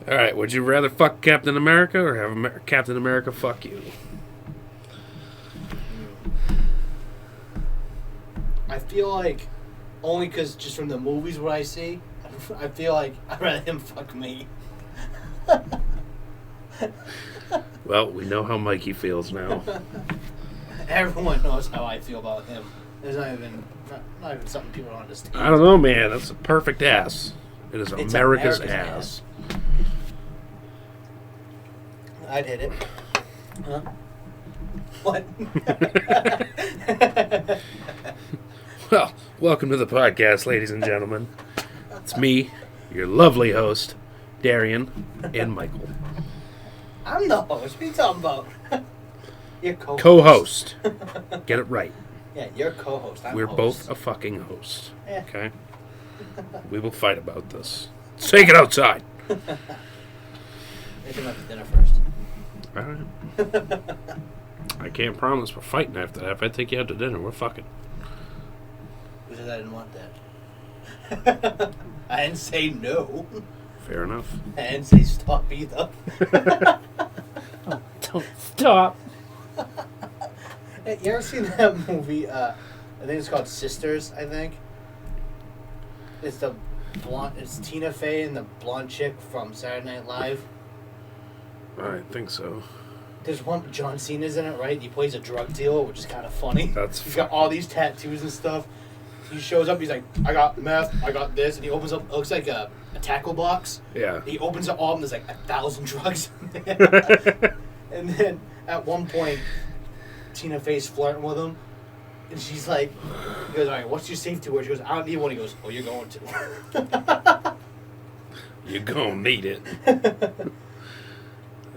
All right, would you rather fuck Captain America or have Captain America fuck you? I feel like, only because just from the movies what I see, I feel like I'd rather him fuck me. Well, we know how Mikey feels now. Everyone knows how I feel about him. There's not even something people don't understand. I don't know, man. That's a perfect ass. It is It's America's America's ass. I'd hit it. Huh? What? Well, welcome to the podcast, ladies and gentlemen. It's me, your lovely host, Darian, and Michael. I'm the host. What are you talking about? You're co-host. Co-host. Get it right. Yeah, you're co-host. I'm We're host. both a fucking host. Yeah. Okay? We will fight about this. Let's take it outside. Make him have the dinner first. All right. I can't promise we're fighting after that. If I take you out to dinner, we're fucking. Who said I didn't want that? I didn't say no. Fair enough. I didn't say stop either. Oh, don't stop. Hey, you ever seen that movie? I think it's called Sisters. I think it's the blonde. It's Tina Fey and the blonde chick from Saturday Night Live. I think so. There's one. John Cena's in it, right? He plays a drug dealer, which is kind of funny. He's got all these tattoos and stuff. He shows up. He's like, "I got meth. I got this," and he opens up. It looks like a tackle box. Yeah. He opens it all, and there's like 1,000 drugs in there. And then at one point, Tina Fey's flirting with him, and she's like, he goes, "All right, what's your safety word?" She goes, "I don't need one." He goes, "Oh, you're going to." You're gonna need it.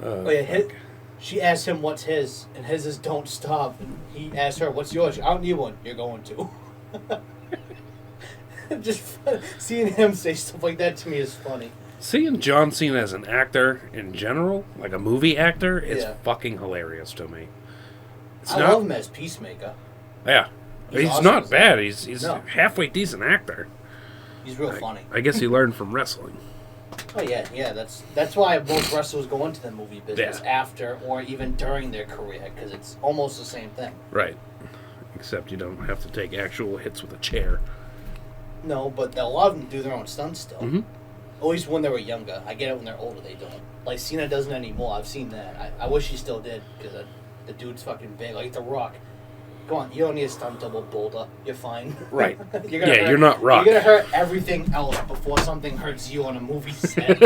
Oh yeah, she asked him what's his, and his is "Don't Stop." And he asked her, "What's yours?" "I don't need one." "You're going to." Just seeing him say stuff like that to me is funny. Seeing John Cena as an actor in general, like a movie actor, is fucking hilarious to me. I love him as Peacemaker. Yeah. He's awesome. not bad. He's a halfway decent actor. He's real funny. I guess he learned from wrestling. Oh yeah. That's why most wrestlers go into the movie business after or even during their career, because it's almost the same thing. Right. Except you don't have to take actual hits with a chair. No, but a lot of them do their own stunts still. Mm-hmm. At least when they were younger. I get it when they're older, they don't. Like Cena doesn't anymore. I've seen that. I wish he still did, because the dude's fucking big. Like The Rock. Come on, you don't need a stunt double boulder. You're fine. Right. You're not Rock. You're going to hurt everything else before something hurts you on a movie set.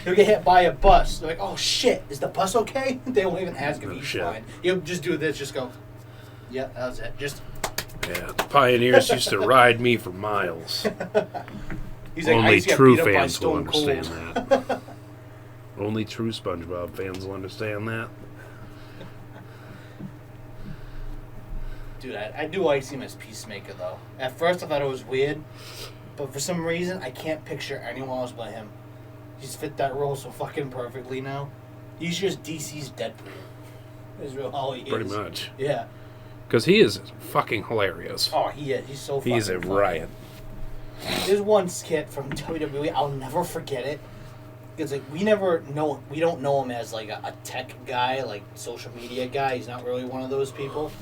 You'll get hit by a bus. They're like, "Oh shit, is the bus okay?" They won't even ask if he's fine. You'll just do this, just go, "Yeah, that was it." Just. Yeah, the pioneers used to ride me for miles. He's like, Only true fans will Stone Cold. understand that. Only true SpongeBob fans will understand that. Dude, I do like him as Peacemaker, though. At first, I thought it was weird, but for some reason, I can't picture anyone else but him. He's fit that role so fucking perfectly now. He's just DC's Deadpool. Is real all he is. Pretty much. Yeah. Because he is fucking hilarious. Oh, he is. He's so fucking He's a riot. There's one skit from WWE, I'll never forget it. Because like we don't know him as like a tech guy, like social media guy. He's not really one of those people.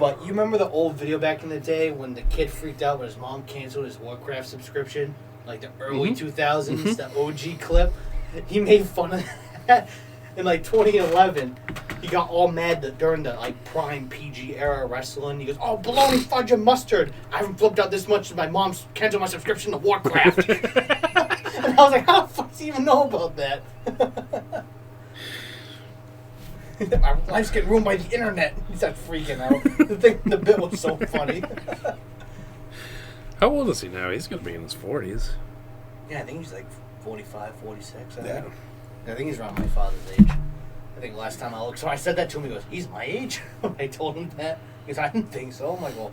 But you remember the old video back in the day when the kid freaked out when his mom canceled his Warcraft subscription? Like the early 2000s, the OG clip? He made fun of that. In like 2011, he got all mad that during the like prime PG era wrestling, he goes, "Oh, bologna, fudge, and mustard. I haven't flipped out this much since my mom's canceled my subscription to Warcraft." And I was like, how the fuck does he even know about that? My life's getting ruined by the internet. He started freaking out. The bit was so funny. How old is he now? He's going to be in his 40s. Yeah, I think he's like 45, 46. I think. Yeah. I think he's around my father's age. I think last time I looked, so I said that to him. He goes, "He's my age?" I told him that. He goes, "I didn't think so." I'm like, well,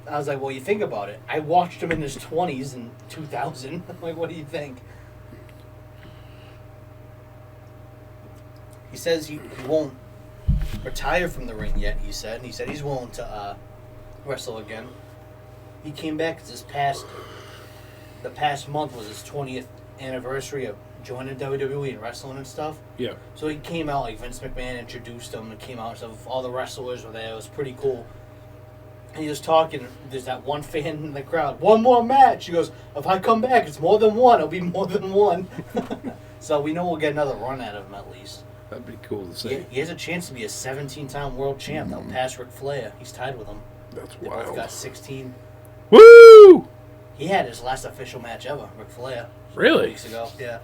I was like, well, you think about it. I watched him in his 20s in 2000. I'm like, what do you think? He says he won't retire from the ring yet, he said. And he said he's willing to wrestle again. He came back the past month was his 20th anniversary of joining WWE and wrestling and stuff. Yeah. So he came out, like Vince McMahon introduced him and came out, so all the wrestlers were there. It was pretty cool. And he was talking, there's that one fan in the crowd, one more match. He goes, if I come back, it's more than one. It'll be more than one. So we know we'll get another run out of him at least. That'd be cool to see. He has a chance to be a 17-time world champ. That'll pass Ric Flair. He's tied with him. That's They wild. both got 16. Woo! He had his last official match ever, Ric Flair. Really? Weeks ago, yeah.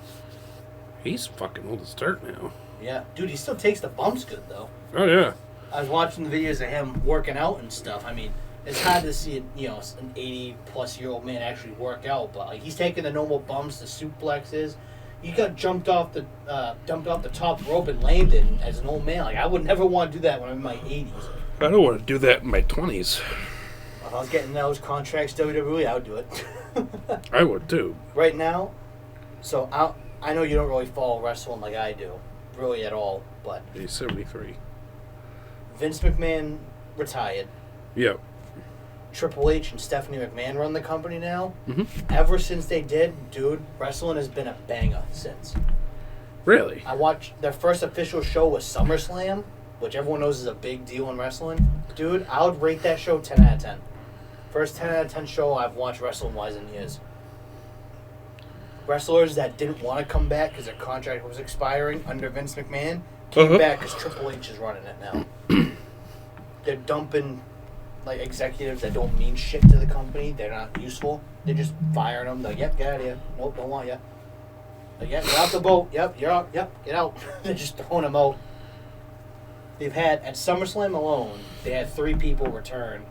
He's fucking old as dirt now. Yeah. Dude, he still takes the bumps good, though. Oh, yeah. I was watching the videos of him working out and stuff. I mean, it's hard to see, an 80-plus-year-old man actually work out, but like he's taking the normal bumps, the suplexes. He got jumped off the top rope and landed as an old man. Like I would never want to do that when I'm in my 80s. I don't want to do that in my 20s. If I was getting those contracts WWE, I would do it. I would, too. Right now, so I know you don't really follow wrestling like I do, really at all, but He's 73. Vince McMahon retired. Yep. Triple H and Stephanie McMahon run the company now. Mm-hmm. Ever since they did, dude, wrestling has been a banger since. Really? I watched their first official show was SummerSlam, which everyone knows is a big deal in wrestling. Dude, I would rate that show 10 out of 10. First 10 out of 10 show I've watched wrestling-wise in years. Wrestlers that didn't want to come back because their contract was expiring under Vince McMahon came back because Triple H is running it now. They're dumping like executives that don't mean shit to the company. They're not useful. They're just firing them. Like, yep, get out of here. Nope, don't want you. Like, yep, you're off the boat. Yep, you're out. Yep, get out. They're just throwing them out. They've had, at SummerSlam alone, they had 3 people return.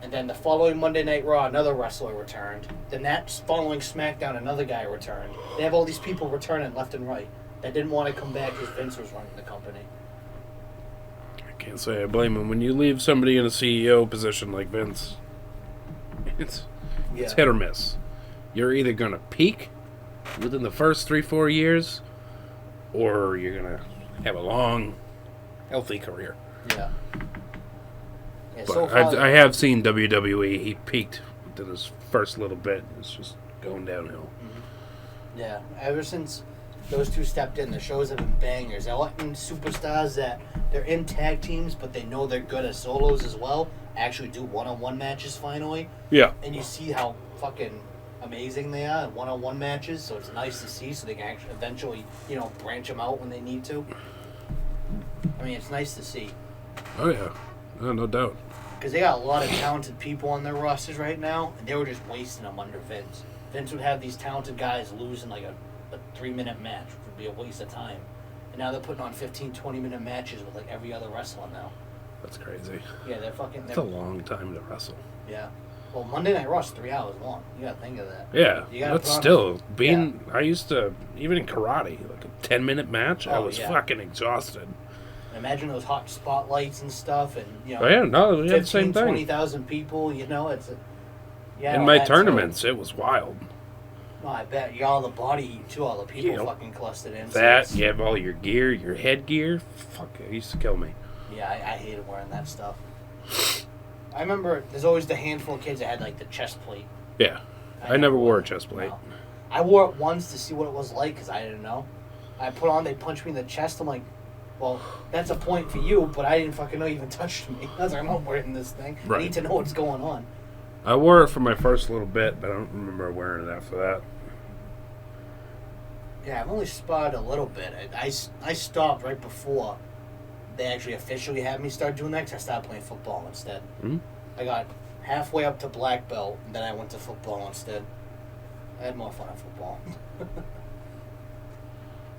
And then the following Monday Night Raw, another wrestler returned. Then that following SmackDown, another guy returned. They have all these people returning left and right that didn't want to come back because Vince was running the company. I can't say I blame him. When you leave somebody in a CEO position like Vince, it's hit or miss. You're either going to peak within the first 3-4 years, or you're going to have a long, healthy career. Yeah. Yeah, But so far, I have seen WWE. He peaked within his first little bit. It's just going downhill. yeah, ever since those two stepped in, the shows have been bangers. They're letting superstars that they're in tag teams, but they know they're good as solos as well, actually do one-on-one matches finally. Yeah. And you see how fucking amazing they are in one-on-one matches, so it's nice to see so they can actually eventually, branch them out when they need to. I mean, it's nice to see. Oh, yeah. No doubt. Because they got a lot of talented people on their rosters right now, and they were just wasting them under Vince. Vince would have these talented guys losing like a 3-minute match, which would be a waste of time. And now they're putting on 15, 20-minute matches with like every other wrestler now. That's crazy. Yeah, they're fucking... It's a long time to wrestle. Yeah. Well, Monday Night Raw is 3 hours long. You gotta think of that. Yeah, but still, Yeah. I used to, even in karate, like a 10-minute match, I was fucking exhausted. Imagine those hot spotlights and stuff, and Oh yeah, no, we had the same 15, thing. 20,000 people. It's In my tournaments, it was wild. No, I bet you got all the body heat too. All the people fucking clustered in. That you have all your gear, your headgear. Fuck, it used to kill me. Yeah, I hated wearing that stuff. I remember there's always the handful of kids that had like the chest plate. Yeah, I never wore a chest plate. No. I wore it once to see what it was like because I didn't know. I put on, they punched me in the chest. I'm like, well, that's a point for you, but I didn't fucking know you even touched me. I was like, I'm not wearing this thing. Right. I need to know what's going on. I wore it for my first little bit, but I don't remember wearing it after that. Yeah, I've only sparred a little bit. I stopped right before they actually officially had me start doing that because I started playing football instead. Mm-hmm. I got halfway up to black belt, and then I went to football instead. I had more fun at football.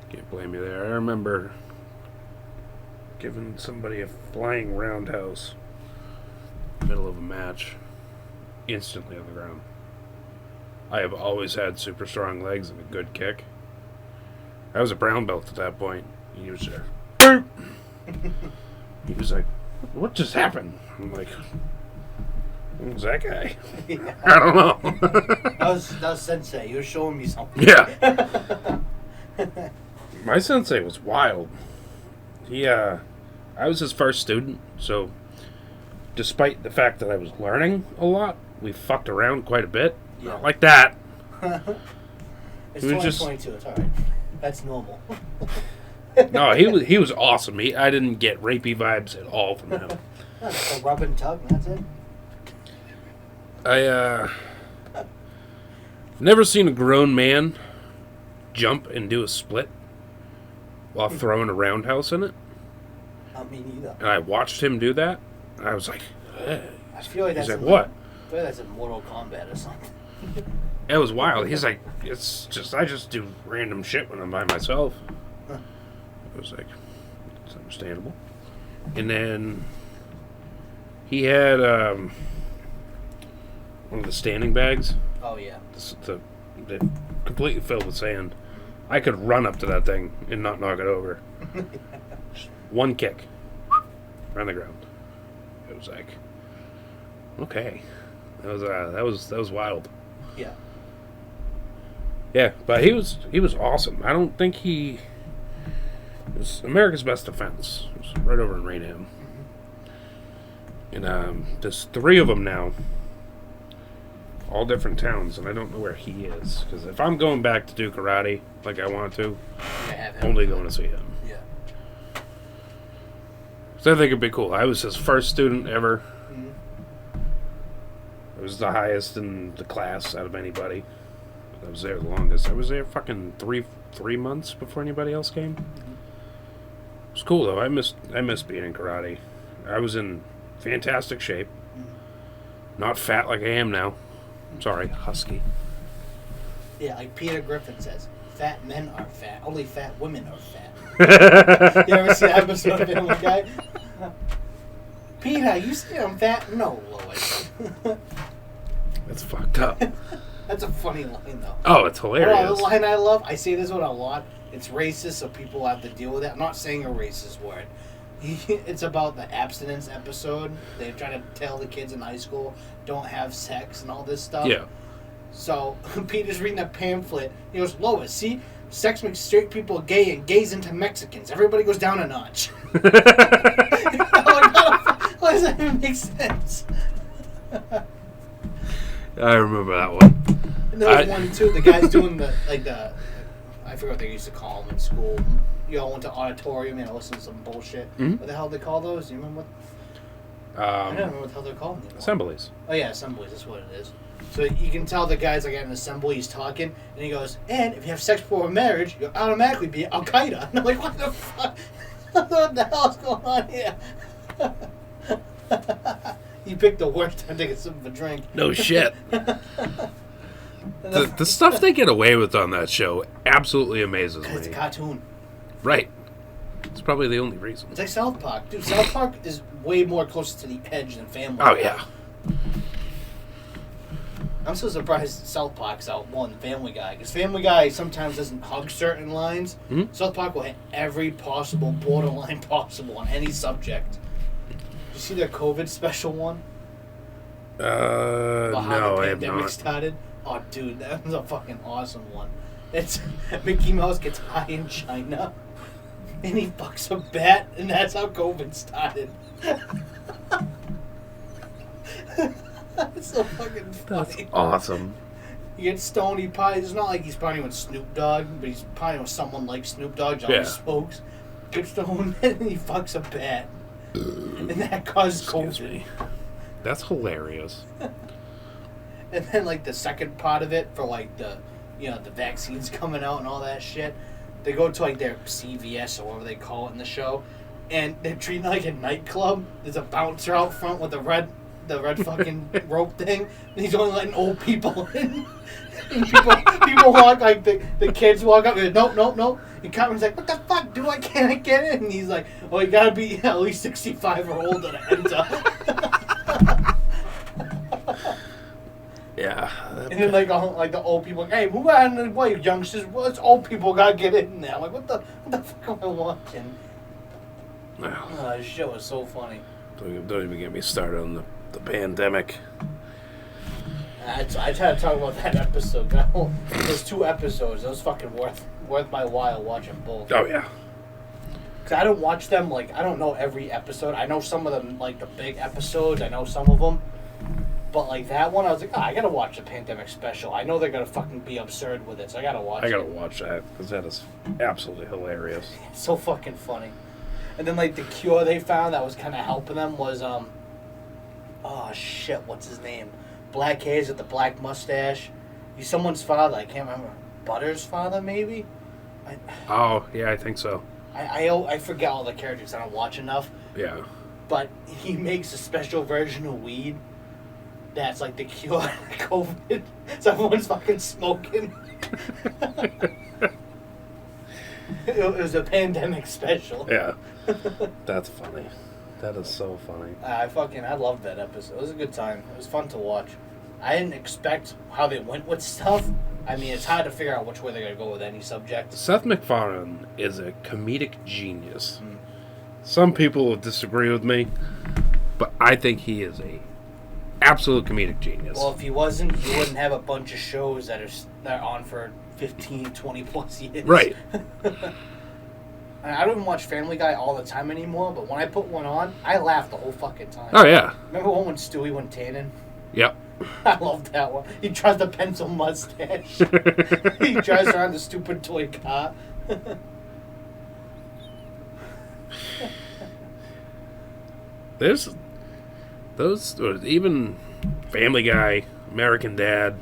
Can't blame you there. I remember giving somebody a flying roundhouse in the middle of a match, instantly on the ground. I have always had super strong legs and a good kick. I was a brown belt at that point. He was there. Boop! He was like, what just happened? I'm like, who's that guy? Yeah. I don't know. That was Sensei. He was showing me something. Yeah. My sensei was wild. I was his first student, so despite the fact that I was learning a lot, we fucked around quite a bit. Yeah. Not like that. It's He was just- 2022. It's all right. That's normal. No, he was awesome. I didn't get rapey vibes at all from him. Just a rub and tug, and that's it. I never seen a grown man jump and do a split while throwing a roundhouse in it. Not me neither. And I watched him do that. And I was like, I feel like he's that's like, what? I feel like that's in Mortal Kombat or something. It was wild. He's like, I just do random shit when I'm by myself. Huh. I was like, it's understandable. And then he had one of the standing bags. Oh yeah. The completely filled with sand. I could run up to that thing and not knock it over. Just one kick, around the ground. It was like, okay, that was wild. Yeah. Yeah, but he was awesome. I don't think it was America's Best Defense. It was right over in Raynham. And there's 3 of them now. All different towns, and I don't know where he is. Because if I'm going back to do karate like I want to, only going to see him. Yeah. So I think it'd be cool. I was his first student ever. Mm-hmm. I was the highest in the class out of anybody. I was there the longest. I was there fucking three months before anybody else came. It was cool though. I missed being in karate. I was in fantastic shape. Not fat like I am now. Sorry, husky. Yeah, like Peter Griffin says, fat men are fat. Only fat women are fat. You ever see that episode of Family Guy? Peter, you say I'm fat? No, Lois. That's fucked up. That's a funny line, though. Oh, it's hilarious. Oh, the line I love, I say this one a lot. It's racist, so people have to deal with it. I'm not saying a racist word. It's about the abstinence episode. They try to tell the kids in high school don't have sex and all this stuff. Yeah. So Peter's reading a pamphlet. He goes, Lois, see, sex makes straight people gay and gays into Mexicans. Everybody goes down a notch. I'm like, why does that even make sense? I remember that one. And there was one too. The guy's doing I forgot what they used to call them in school. You all went to auditorium and listened to some bullshit. Mm-hmm. What the hell they call those? Do you remember what? I don't remember what the hell they're called anymore. Assemblies. Oh yeah, assemblies. That's what it is. So you can tell the guy's like at an assembly. He's talking, and he goes, "And if you have sex before marriage, you'll automatically be Al Qaeda." And I'm like, "What the fuck? What the hell is going on here?" You picked the worst time to get some of a drink. No shit. The stuff they get away with on that show absolutely amazes me. It's a cartoon. Right. It's probably the only reason. It's like South Park. Dude, South Park is way more close to the edge than Family Guy. Oh, yeah. I'm so surprised South Park's out more than Family Guy. Because Family Guy sometimes doesn't hug certain lines. Mm-hmm. South Park will hit every possible borderline possible on any subject. Did you see their COVID special one? About how No, the I have pandemic not. started? Oh, dude, that was a fucking awesome one. It's Mickey Mouse gets high in China, and he fucks a bat, and that's how COVID started. That's so fucking funny. That's awesome. He gets stoned, he parties. It's not like he's partying with Snoop Dogg, but he's partying with someone like Snoop Dogg, Johnny Smokes. Gets stoned, and he fucks a bat. And that causes Excuse COVID. me. That's hilarious. And then, like, the second part of it for, like, the vaccines coming out and all that shit, they go to, like, their CVS or whatever they call it in the show, and they're treating it like a nightclub. There's a bouncer out front with the red fucking rope thing, and he's only letting old people in. And people walk, like, the kids walk up, and nope. And Cameron's like, what the fuck, dude, why can't I get in? And he's like, well, you gotta be at least 65 or older to enter. Yeah. And then like the old people, hey, who got in the way, youngsters? Well, it's old people gotta get in there. I'm like, what the fuck am I watching? Well, This show is so funny. don't even get me started on the pandemic. I try to talk about that episode. There's 2 episodes. It was fucking worth my while watching both. Oh, yeah. Cause I don't watch them, like, I don't know every episode. I know some of them, like, the big episodes. I know some of them. But like that one, I was like, oh, I gotta watch the pandemic special. I know they're gonna fucking be absurd with it, so I gotta watch it. I gotta watch that because that is absolutely hilarious. It's so fucking funny. And then like the cure they found that was kind of helping them was oh shit, what's his name? Black hairs with the black mustache. He's someone's father. I can't remember. Butter's father, maybe. Oh yeah, I think so. I forget all the characters. I don't watch enough. Yeah. But he makes a special version of weed that's like the cure to COVID. So everyone's fucking smoking. It was a pandemic special. Yeah. That's funny. That is so funny. I loved that episode. It was a good time. It was fun to watch. I didn't expect how they went with stuff. I mean, it's hard to figure out which way they're going to go with any subject. Seth MacFarlane is a comedic genius. Some people will disagree with me, but I think he is a absolute comedic genius. Well, if he wasn't, you wouldn't have a bunch of shows that are on for 15, 20 plus years. Right. I don't even watch Family Guy all the time anymore, but when I put one on, I laugh the whole fucking time. Oh, yeah. Remember one when Stewie went tanning? Yep. I love that one. He tries the pencil mustache. He drives around the stupid toy car. There's those, even Family Guy, American Dad,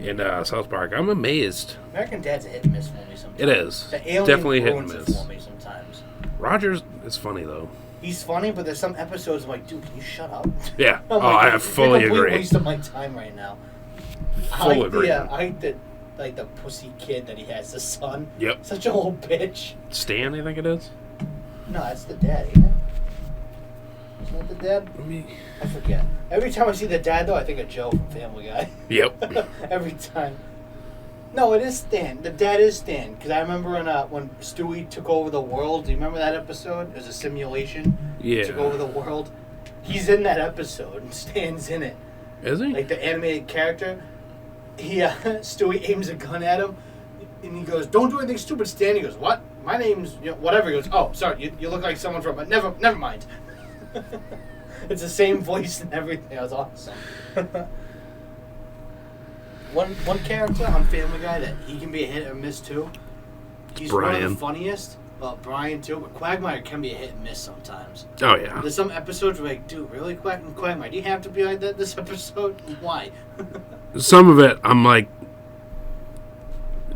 and South Park. I'm amazed. American Dad's a hit and miss for me sometimes. It is. The Alien Definitely hit and ruins miss. it for me sometimes. Rogers is funny, though. He's funny, but there's some episodes I'm like, dude, can you shut up? Yeah. I'm I fully it's a complete agree. waste of my time right now. Full agree. I like the pussy kid that he has, the son. Yep. Such a little bitch. Stan, I think it is. No, that's the dad, ain't it? Isn't that the dad? I forget. Every time I see the dad, though, I think of Joe from Family Guy. Yep. Every time. No, it is Stan. The dad is Stan. Because I remember when Stewie took over the world. Do you remember that episode? It was a simulation. Yeah. He took over the world. He's in that episode, and Stan's in it. Is he? Like the animated character. Stewie aims a gun at him, and he goes, "Don't do anything stupid, Stan." He goes, "What? My name's whatever." He goes, "Oh, sorry, you look like someone from, but never mind." It's the same voice and everything. That was awesome. One character on Family Guy that he can be a hit or miss too. He's one of the funniest. Well, Brian too, but Quagmire can be a hit and miss sometimes. Oh yeah. There's some episodes where like, dude, really, Quagmire? Do you have to be like that this episode? Why? Some of it, I'm like,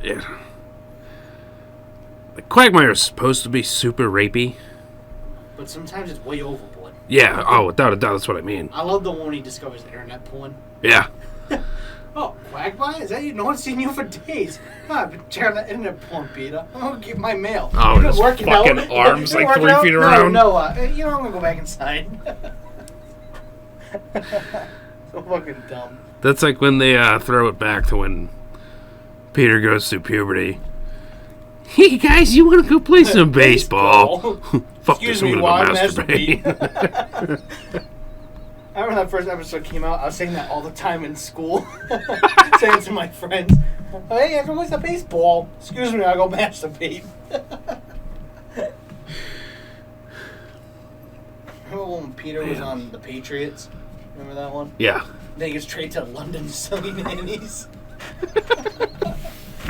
yeah. Like Quagmire's supposed to be super rapey. But sometimes it's way overboard. Yeah. Oh, without a doubt, that's what I mean. I love the one when he discovers internet porn. Yeah. Oh, Quagmire? Is that you? No one's seen you for days. Oh, I've been tearing that internet porn, Peter. I'm going to get my mail. Oh, his fucking arms like 3 feet around. No, I'm going to go back inside. So fucking dumb. That's like when they throw it back to when Peter goes through puberty. Hey guys, you want to go play some baseball? Fuck Excuse this, me, I'm while gonna I go masturbate. I remember that first episode came out. I was saying that all the time in school. Saying to my friends, "Oh, hey, everyone's a baseball. Excuse me, I'll go masturbate." Remember when Peter was on the Patriots? Remember that one? Yeah. Then he gets traded to London Silly Nannies.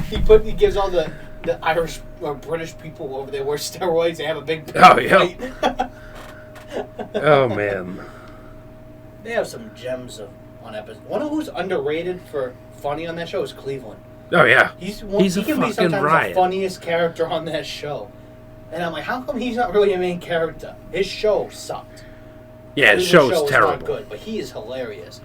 He gives all the Irish or British people over there wear steroids. They have a big yeah. Oh man. They have some gems on episodes. One of who's underrated for funny on that show is Cleveland. Oh yeah. He a can be fucking sometimes riot. the funniest character on that show. And I'm like, how come he's not really a main character? His show sucked. Yeah, his show is terrible. Not good, but he is hilarious.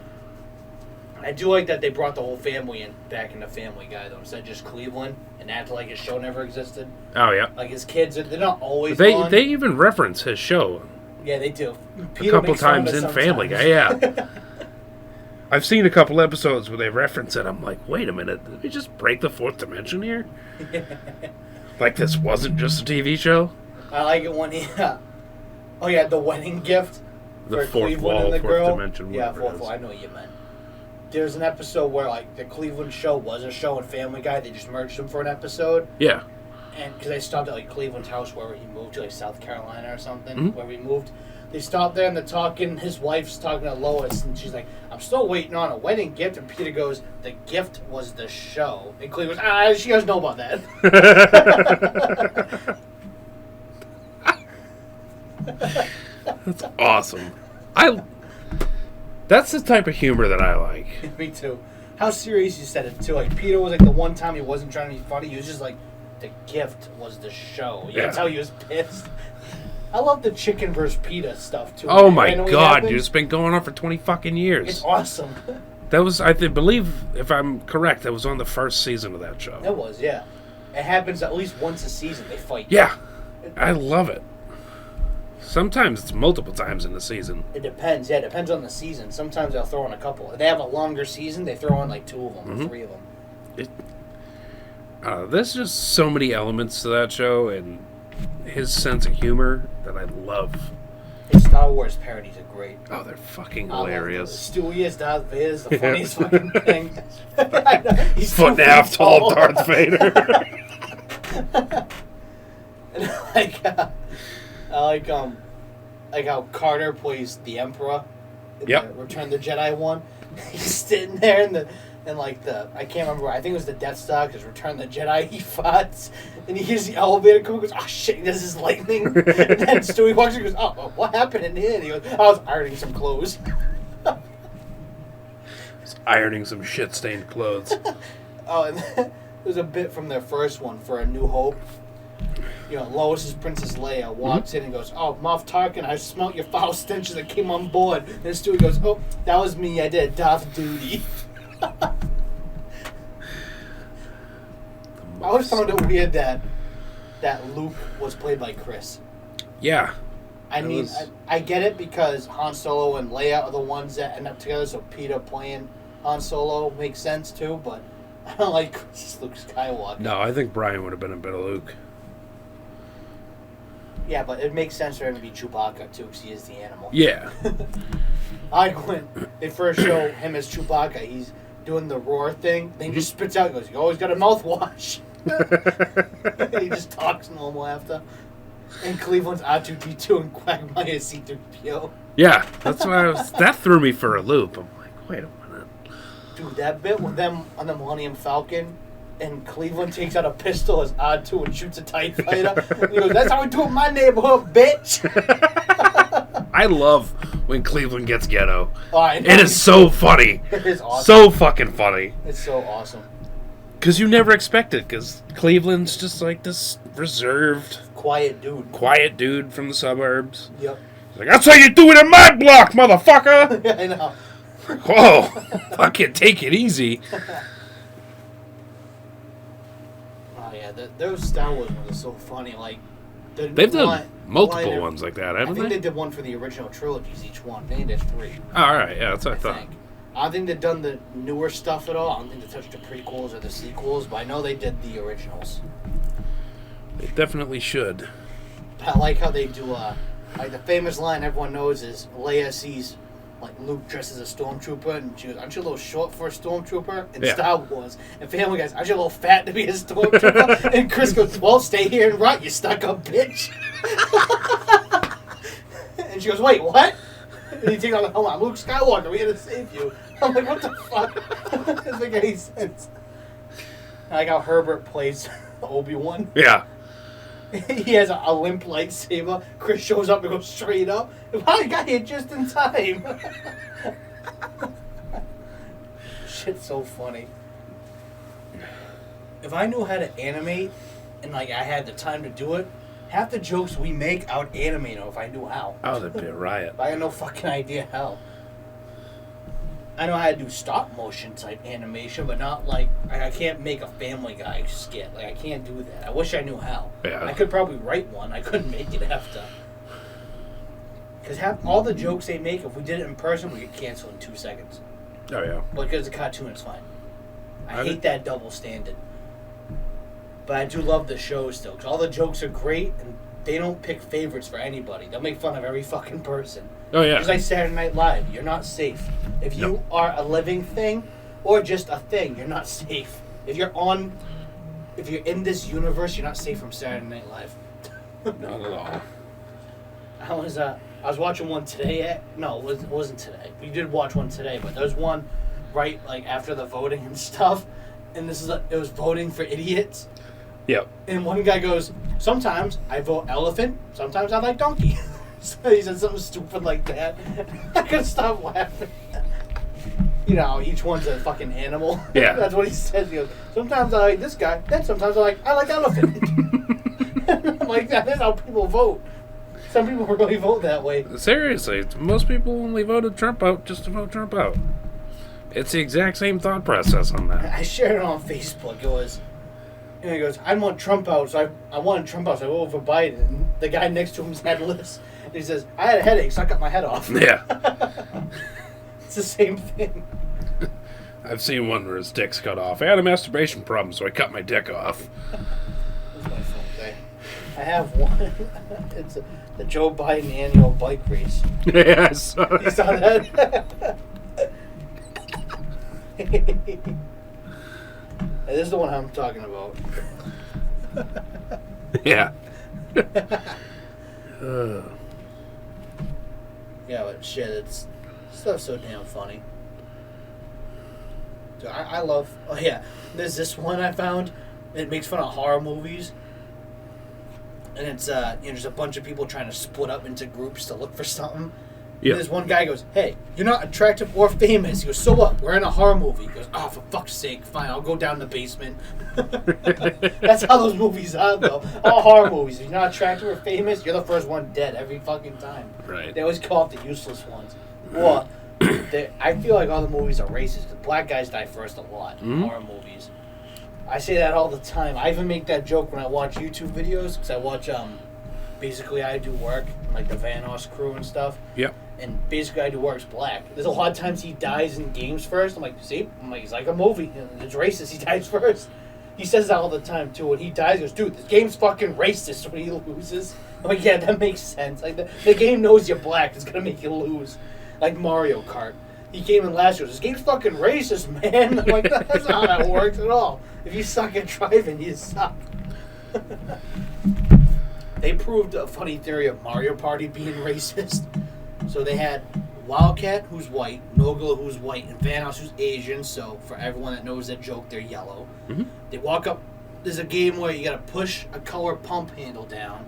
I do like that they brought the whole family back into Family Guy though, instead of just Cleveland, and acted like his show never existed. Oh yeah. Like his kids, they're not always. They even reference his show. Yeah, they do. A couple times in Family Guy, yeah. I've seen a couple episodes where they reference it. I'm like, wait a minute, did we just break the fourth dimension here? Like this wasn't just a TV show? I like it when oh yeah, the wedding gift. The for fourth Cleveland wall, and the fourth girl. dimension. Yeah, fourth wall. I know what you meant. There's an episode where like the Cleveland show was a show and Family Guy. They just merged them for an episode. Yeah. And because they stopped at like Cleveland's house where he moved to like South Carolina or something, where we moved. they stop there and they're talking. His wife's talking to Lois, and she's like, "I'm still waiting on a wedding gift." And Peter goes, "The gift was the show." And Cleve goes, she doesn't know about that. That's awesome. That's the type of humor that I like. Me too. How serious you said it too. Like Peter was like the one time he wasn't trying to be funny. He was just like, the gift was the show. You can tell he was pissed. I love the chicken versus PETA stuff too. Oh my god, dude! It's been going on for 20 fucking years. It's awesome. That was, I believe, if I'm correct, that was on the first season of that show. It was, yeah. It happens at least once a season. They fight. Yeah, I love it. Sometimes it's multiple times in the season. It depends. Yeah, it depends on the season. Sometimes they'll throw in a couple. If they have a longer season, they throw in like 2 of them or 3 of them. There's just so many elements to that show, and his sense of humor that I love. His Star Wars parodies are great. Oh, they're fucking hilarious. Stewie as Darth Vader is the funniest fucking thing. He's 1.5 tall Darth Vader. And I like how Carter plays the Emperor in the Return of the Jedi one. He's sitting there and I can't remember. I think it was the Death Star because Return of the Jedi. He fights and he hears the elevator come. Goes, oh shit! He does his lightning. And then Stewie walks in and goes, oh, what happened in here? And he goes, I was ironing some clothes. Ironing some shit-stained clothes. Oh, and there was a bit from their first one for A New Hope. You know, Lois' Princess Leia walks in and goes, oh, Moff Tarkin, I smelt your foul stench as I came on board. And Stewie goes, oh, that was me. I did Darth duty. I always found it weird that Luke was played by Chris. Yeah. I get it because Han Solo and Leia are the ones that end up together, so Peter playing Han Solo makes sense too, but I don't like Chris Luke Skywalker. No, I think Brian would have been a better Luke. Yeah, but it makes sense for him to be Chewbacca too, because he is the animal. Yeah. I like when they first show him as Chewbacca, he's doing the roar thing, then he just spits out and goes, you always got a mouthwash. And he just talks normal after. And Cleveland's R2-D2 and Quagmire C-3PO. Yeah, that's why that threw me for a loop. I'm like, wait a minute. Dude, that bit with them on the Millennium Falcon, and Cleveland takes out a pistol as R2 and shoots a TIE fighter. And he goes, that's how we do it in my neighborhood, bitch! I love when Cleveland gets ghetto. Oh, I know. It is so funny. It is awesome. So fucking funny. It's so awesome. Because you never expect it, because Cleveland's just like this reserved... Quiet dude from the suburbs. Yep. He's like, that's how you do it in my block, motherfucker! I know. Whoa, fucking take it easy. Oh yeah, those Star Wars ones are so funny. Like, they've done multiple ones like that, haven't they? I think they did one for the original trilogies, each one. I think there's 3. Oh, all right, yeah, that's what I thought. I don't think they've done the newer stuff at all. I don't think they touched the prequels or the sequels, but I know they did the originals. They definitely should. I like how they do, like the famous line everyone knows is Leia sees, like, Luke dressed as a stormtrooper, and she goes, aren't you a little short for a stormtrooper? In Star Wars. And Family Guys, aren't you a little fat to be a stormtrooper? And Chris goes, well, stay here and rot, you stuck-up bitch. And she goes, wait, what? And he takes out the helmet. I'm Luke Skywalker, we're here to save you. I'm like, what the fuck? Doesn't make any sense. I like how Herbert plays Obi-Wan. Yeah. He has a limp lightsaber. Chris shows up and goes straight up. I got here just in time. Shit's so funny. If I knew how to animate and like I had the time to do it, half the jokes we make I would animate them if I knew how. Oh, that'd be a riot. I had no fucking idea how. I know how to do stop motion type animation, but not like I can't make a Family Guy skit. Like I can't do that. I wish I knew how. Yeah. I could probably write one. I couldn't make it after. Because all the jokes they make, if we did it in person, we get canceled in 2 seconds. Oh yeah. But because it's a cartoon, it's fine. I hate that double standard. But I do love the show still, because all the jokes are great, and they don't pick favorites for anybody. They'll make fun of every fucking person. Oh yeah. It's like Saturday Night Live. You're not safe. If you are a living thing, or just a thing, you're not safe. If you're in this universe, you're not safe from Saturday Night Live. Not at all. I was watching one today. No, it wasn't today. We did watch one today, but there's one right like after the voting and stuff. And it was voting for idiots. Yep. And one guy goes, "Sometimes I vote elephant. Sometimes I like donkey." So he said something stupid like that. I couldn't stop laughing. You know, each one's a fucking animal. Yeah. That's what he says. He goes, "Sometimes I like this guy. Then sometimes I like elephant." I'm like, that's how people vote. Some people really vote that way. Seriously, most people only voted Trump out just to vote Trump out. It's the exact same thought process on that. I shared it on Facebook. He goes, "I want Trump out, so I wanted Trump out, so I voted for Biden." And the guy next to him's had lists. And he says, "I had a headache, so I cut my head off." Yeah. It's the same thing. I've seen one where his dick's cut off. I had a masturbation problem, so I cut my dick off. That's my fault. I have one. It's the Joe Biden annual bike race. Yeah, I saw that. You saw that? This is the one I'm talking about. Yeah. Yeah, but shit, stuff's so damn funny. So I love. Oh yeah, there's this one I found. It makes fun of horror movies, and it's there's a bunch of people trying to split up into groups to look for something. Yeah. There's one guy goes, "Hey, you're not attractive or famous." He goes, "So what? We're in a horror movie." He goes, "Oh, for fuck's sake, fine, I'll go down in the basement." That's how those movies are, though. All horror movies. If you're not attractive or famous, you're the first one dead every fucking time. Right. They always call it the useless ones. Or, I feel like all the movies are racist because black guys die first a lot in horror movies. I say that all the time. I even make that joke when I watch YouTube videos because I watch, basically I do work, like the Vanos crew and stuff. Yep. And basically I do work's black. There's a lot of times he dies in games first. I'm like, see? He's like a movie. It's racist. He dies first. He says that all the time, too. When he dies, he goes, "Dude, this game's fucking racist," when he loses. I'm like, yeah, that makes sense. Like, the game knows you're black. It's going to make you lose. Like Mario Kart. He came in last year. This game's fucking racist, man. I'm like, that's not how that works at all. If you suck at driving, you suck. They proved a funny theory of Mario Party being racist. So they had Wildcat, who's white, Nogla, who's white, and Vanos, who's Asian. So for everyone that knows that joke, they're yellow. Mm-hmm. They walk up. There's a game where you got to push a color pump handle down,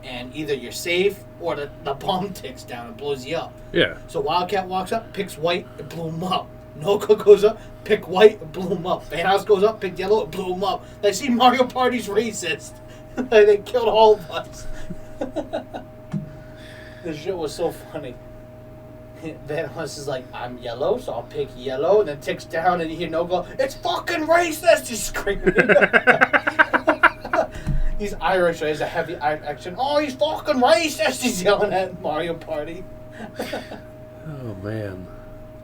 and either you're safe or the bomb ticks down and blows you up. Yeah. So Wildcat walks up, picks white, and blew him up. Nogla goes up, pick white, and blew him up. Vanos goes up, pick yellow, and blew him up. They see Mario Party's racist. They killed all of us. This shit was so funny. Vanos is like, "I'm yellow, so I'll pick yellow," and then ticks down, and you hear Nogla, "It's fucking racist!" He's screaming. He's Irish, so he has a heavy accent. "Oh, he's fucking racist!" He's yelling at Mario Party. Oh, man.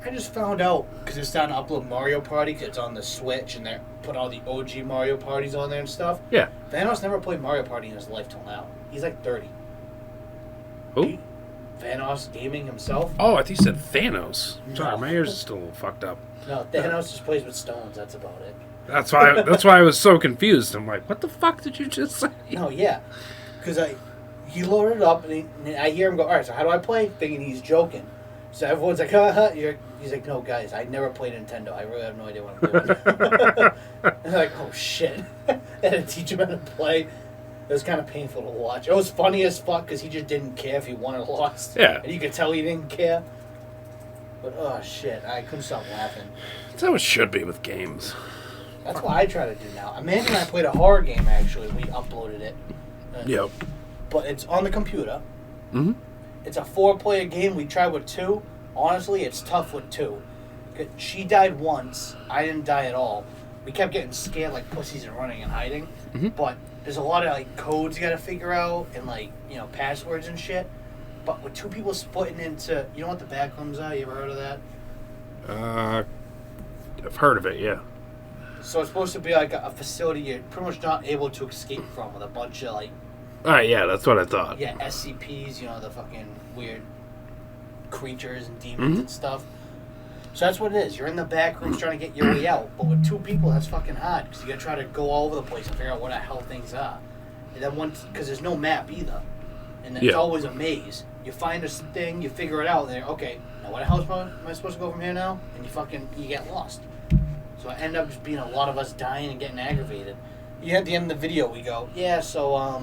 I just found out, because they're starting to upload Mario Party, because it's on the Switch, and they put all the OG Mario Parties on there and stuff. Yeah. Vanos never played Mario Party in his life till now. He's like 30. Who? Vanos Gaming himself. Oh, I think you said Thanos. No. Sorry, my ears are still a little fucked up. No, Thanos just plays with stones. That's about it. That's why I was so confused. I'm like, what the fuck did you just say? No, yeah. Because he loaded it up, and I hear him go, "All right, so how do I play?" Thinking he's joking. So everyone's like, "Ha. He's like, "No, guys, I never played Nintendo. I really have no idea what I'm doing." And they're like, "Oh, shit." I had to teach him how to play. It was kind of painful to watch. It was funny as fuck because he just didn't care if he won or lost. Yeah. And you could tell he didn't care. But, oh, shit. I couldn't stop laughing. That's how it should be with games. That's what I try to do now. Amanda and I played a horror game, actually. We uploaded it. Yep. But it's on the computer. Mm-hmm. It's a 4-player game. We tried with 2. Honestly, it's tough with 2. She died once. I didn't die at all. We kept getting scared like pussies and running and hiding. Mm-hmm. But there's a lot of like codes you got to figure out and like, passwords and shit. But with 2 people splitting into, you know what the back rooms are? You ever heard of that? I've heard of it, yeah. So it's supposed to be like a facility you're pretty much not able to escape from with a bunch of like... Alright, yeah, that's what I thought. Yeah, SCPs, the fucking weird creatures and demons and stuff. So that's what it is. You're in the back rooms trying to get your way out. But with 2 people, that's fucking hard. Because you got to try to go all over the place and figure out what the hell things are. And then because there's no map either. And it's always a maze. You find this thing, you figure it out, and then, okay, now what the hell am I supposed to go from here now? And you get lost. So it ended up just being a lot of us dying and getting aggravated. You at the end of the video, we go, yeah, so, I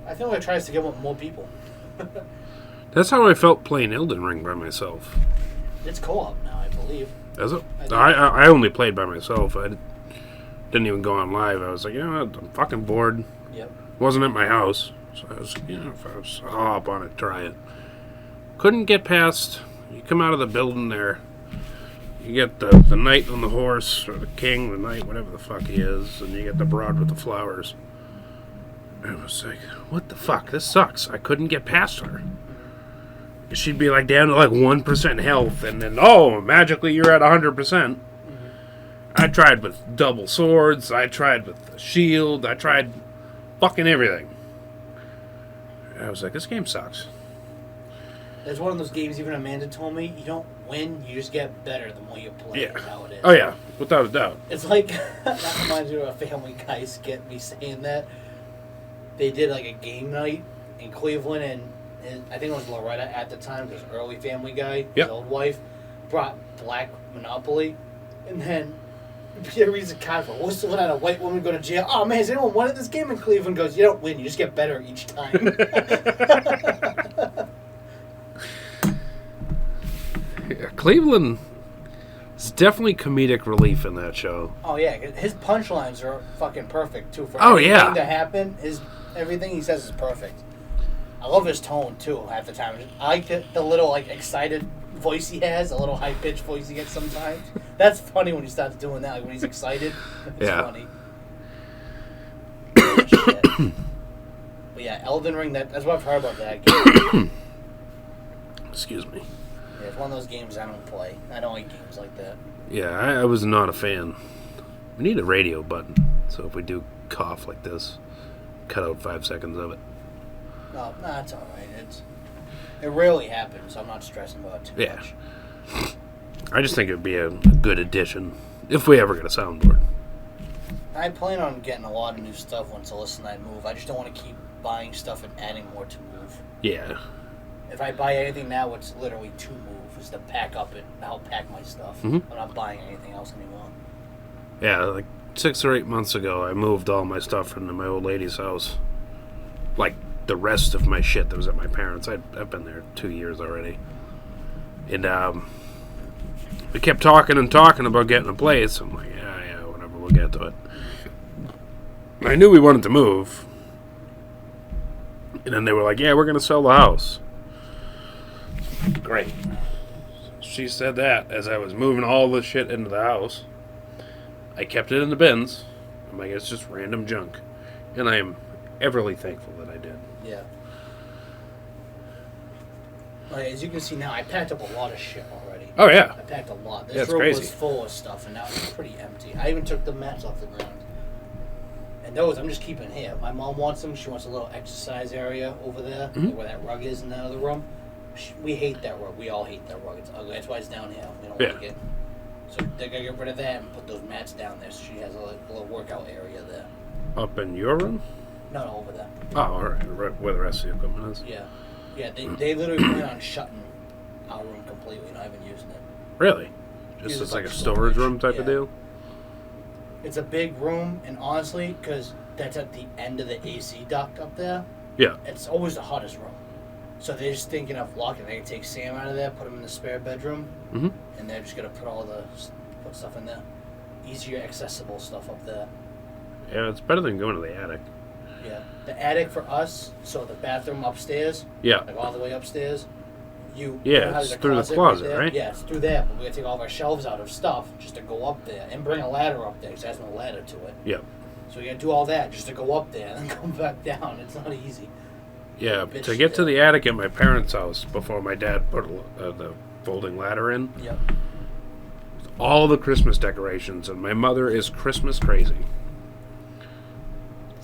think we're going to try this again with more people. That's how I felt playing Elden Ring by myself. It's co-op now, I believe. Is it? I only played by myself. I didn't even go on live. I was like, you know what, I'm fucking bored. Yep. Wasn't at my house. So I was, I'll hop on it, try it. Couldn't get past. You come out of the building there. You get the knight on the horse, or the king, the knight, whatever the fuck he is, and you get the broad with the flowers. And I was like, what the fuck? This sucks. I couldn't get past her. She'd be like down to like 1% health, and then, oh, magically you're at 100%. Mm-hmm. I tried with double swords. I tried with the shield. I tried fucking everything. I was like, this game sucks. It's one of those games, even Amanda told me, you don't win, you just get better the more you play. Yeah. Is how it is. Oh, yeah. Without a doubt. It's like, that reminds me of a Family Guy skit, me saying that. They did like a game night in Cleveland, and I think it was Loretta at the time, because early Family Guy, his old wife, brought Black Monopoly, and then Peter reads a card for, what's the one out of white woman go to jail? Oh man, has anyone won at this game? In Cleveland goes, you don't win, you just get better each time. Yeah, Cleveland is definitely comedic relief in that show. Oh yeah, his punchlines are fucking perfect too. For everything to happen, everything he says is perfect. I love his tone too. Half the time, I like the little like excited voice he has, a little high pitched voice he gets sometimes. That's funny when he starts doing that. Like when he's excited, it's funny. Shit. But yeah, Elden Ring. That's what I've heard about that game. Excuse me. Yeah, it's one of those games I don't play. I don't like games like that. Yeah, I was not a fan. We need a radio button, so if we do cough like this, cut out 5 seconds of it. No, it's all right. It rarely happens, so I'm not stressing about it too much. I just think it would be a good addition if we ever get a soundboard. I plan on getting a lot of new stuff once Alyssa and I move. I just don't want to keep buying stuff and adding more to move. Yeah. If I buy anything now, it's literally to move. Is to pack up and help pack my stuff. Mm-hmm. I'm not buying anything else anymore. Yeah, like 6 or 8 months ago, I moved all my stuff into my old lady's house. Like the rest of my shit that was at my parents'. I've been there 2 years already. And we kept talking about getting a place. I'm like, yeah, whatever, we'll get to it. I knew we wanted to move. And then they were like, yeah, we're going to sell the house. Great. She said that as I was moving all the shit into the house. I kept it in the bins. I'm like, it's just random junk. And I am everly thankful that I did. Yeah. Like, as you can see now, I packed up a lot of shit already. Oh, yeah. I packed a lot. Yeah, This it's room crazy. was full of stuff, and now it's pretty empty. I even took the mats off the ground. And those I'm just keeping here. My mom wants them. She wants a little exercise area over there, Mm-hmm. where that rug is in the other room. We hate that rug. We all hate that rug. It's ugly. That's why it's down here. We don't like it. So they're going to get rid of that and put those mats down there so she has a little workout area there. Up in your room? No, over there. Oh, all right. Where the rest of the equipment is? Yeah. Yeah, they literally plan on shutting our room completely, not even using it. Really? Use Just it as like a like storage storage. room type of Yeah. deal? It's a big room, and honestly, because that's at the end of the AC duct up there, Yeah. it's always the hottest room. So they're just thinking of locking. They can take Sam out of there, put him in the spare bedroom, Mm-hmm. and they're just gonna put stuff in there. Easier accessible stuff up there. Yeah, it's better than going to the attic. Yeah, the attic for us. So the bathroom upstairs, Yeah. like all the way upstairs. You Yeah, know how it's there's a through the closet closet, there? right? Yeah, it's through there. But we gotta take all of our shelves out of stuff just to go up there and bring a ladder up there because there's no ladder to it. Yep. So we gotta do all that just to go up there and then come back down. It's not easy. Yeah, Bitch, to get to yeah. the attic at my parents' house before my dad put the folding ladder in, Yep. all the Christmas decorations, and my mother is Christmas crazy.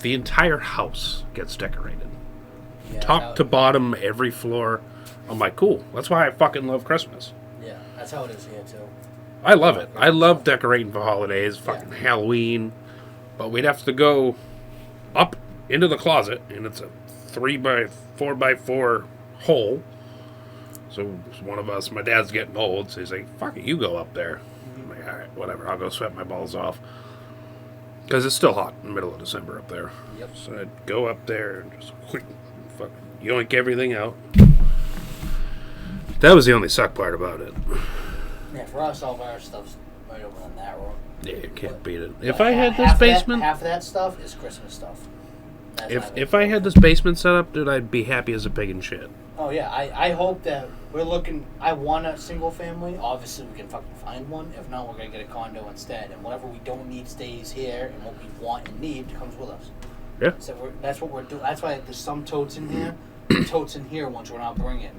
The entire house gets decorated. Yeah, Top to bottom, every floor. I'm like, cool. That's why I fucking love Christmas. Yeah, that's how it is here too. I love it. I love decorating for holidays, fucking Halloween. But we'd have to go up into the closet, and it's a 3x4x4 hole. So one of us, my dad's getting old, so he's like, "Fuck it, you go up there." I'm like, "All right, whatever. I'll go sweat my balls off." Because it's still hot in the middle of December up there. Yep. So I'd go up there and just fucking yoink everything out. That was the only suck part about it. Yeah, for us, all of our stuff's right over on that road. Yeah, you can't But- beat it. but If I had this half basement, half of that stuff is Christmas stuff. That's if I had this basement set up, dude, I'd be happy as a pig in shit. Oh yeah, I hope that we're looking. I want a single family. Obviously, we can fucking find one. If not, we're gonna get a condo instead. And whatever we don't need stays here, and what we want and need comes with us. Yeah. So that's what we're doing. That's why there's some totes in here. The totes in here, ones we're not bringing.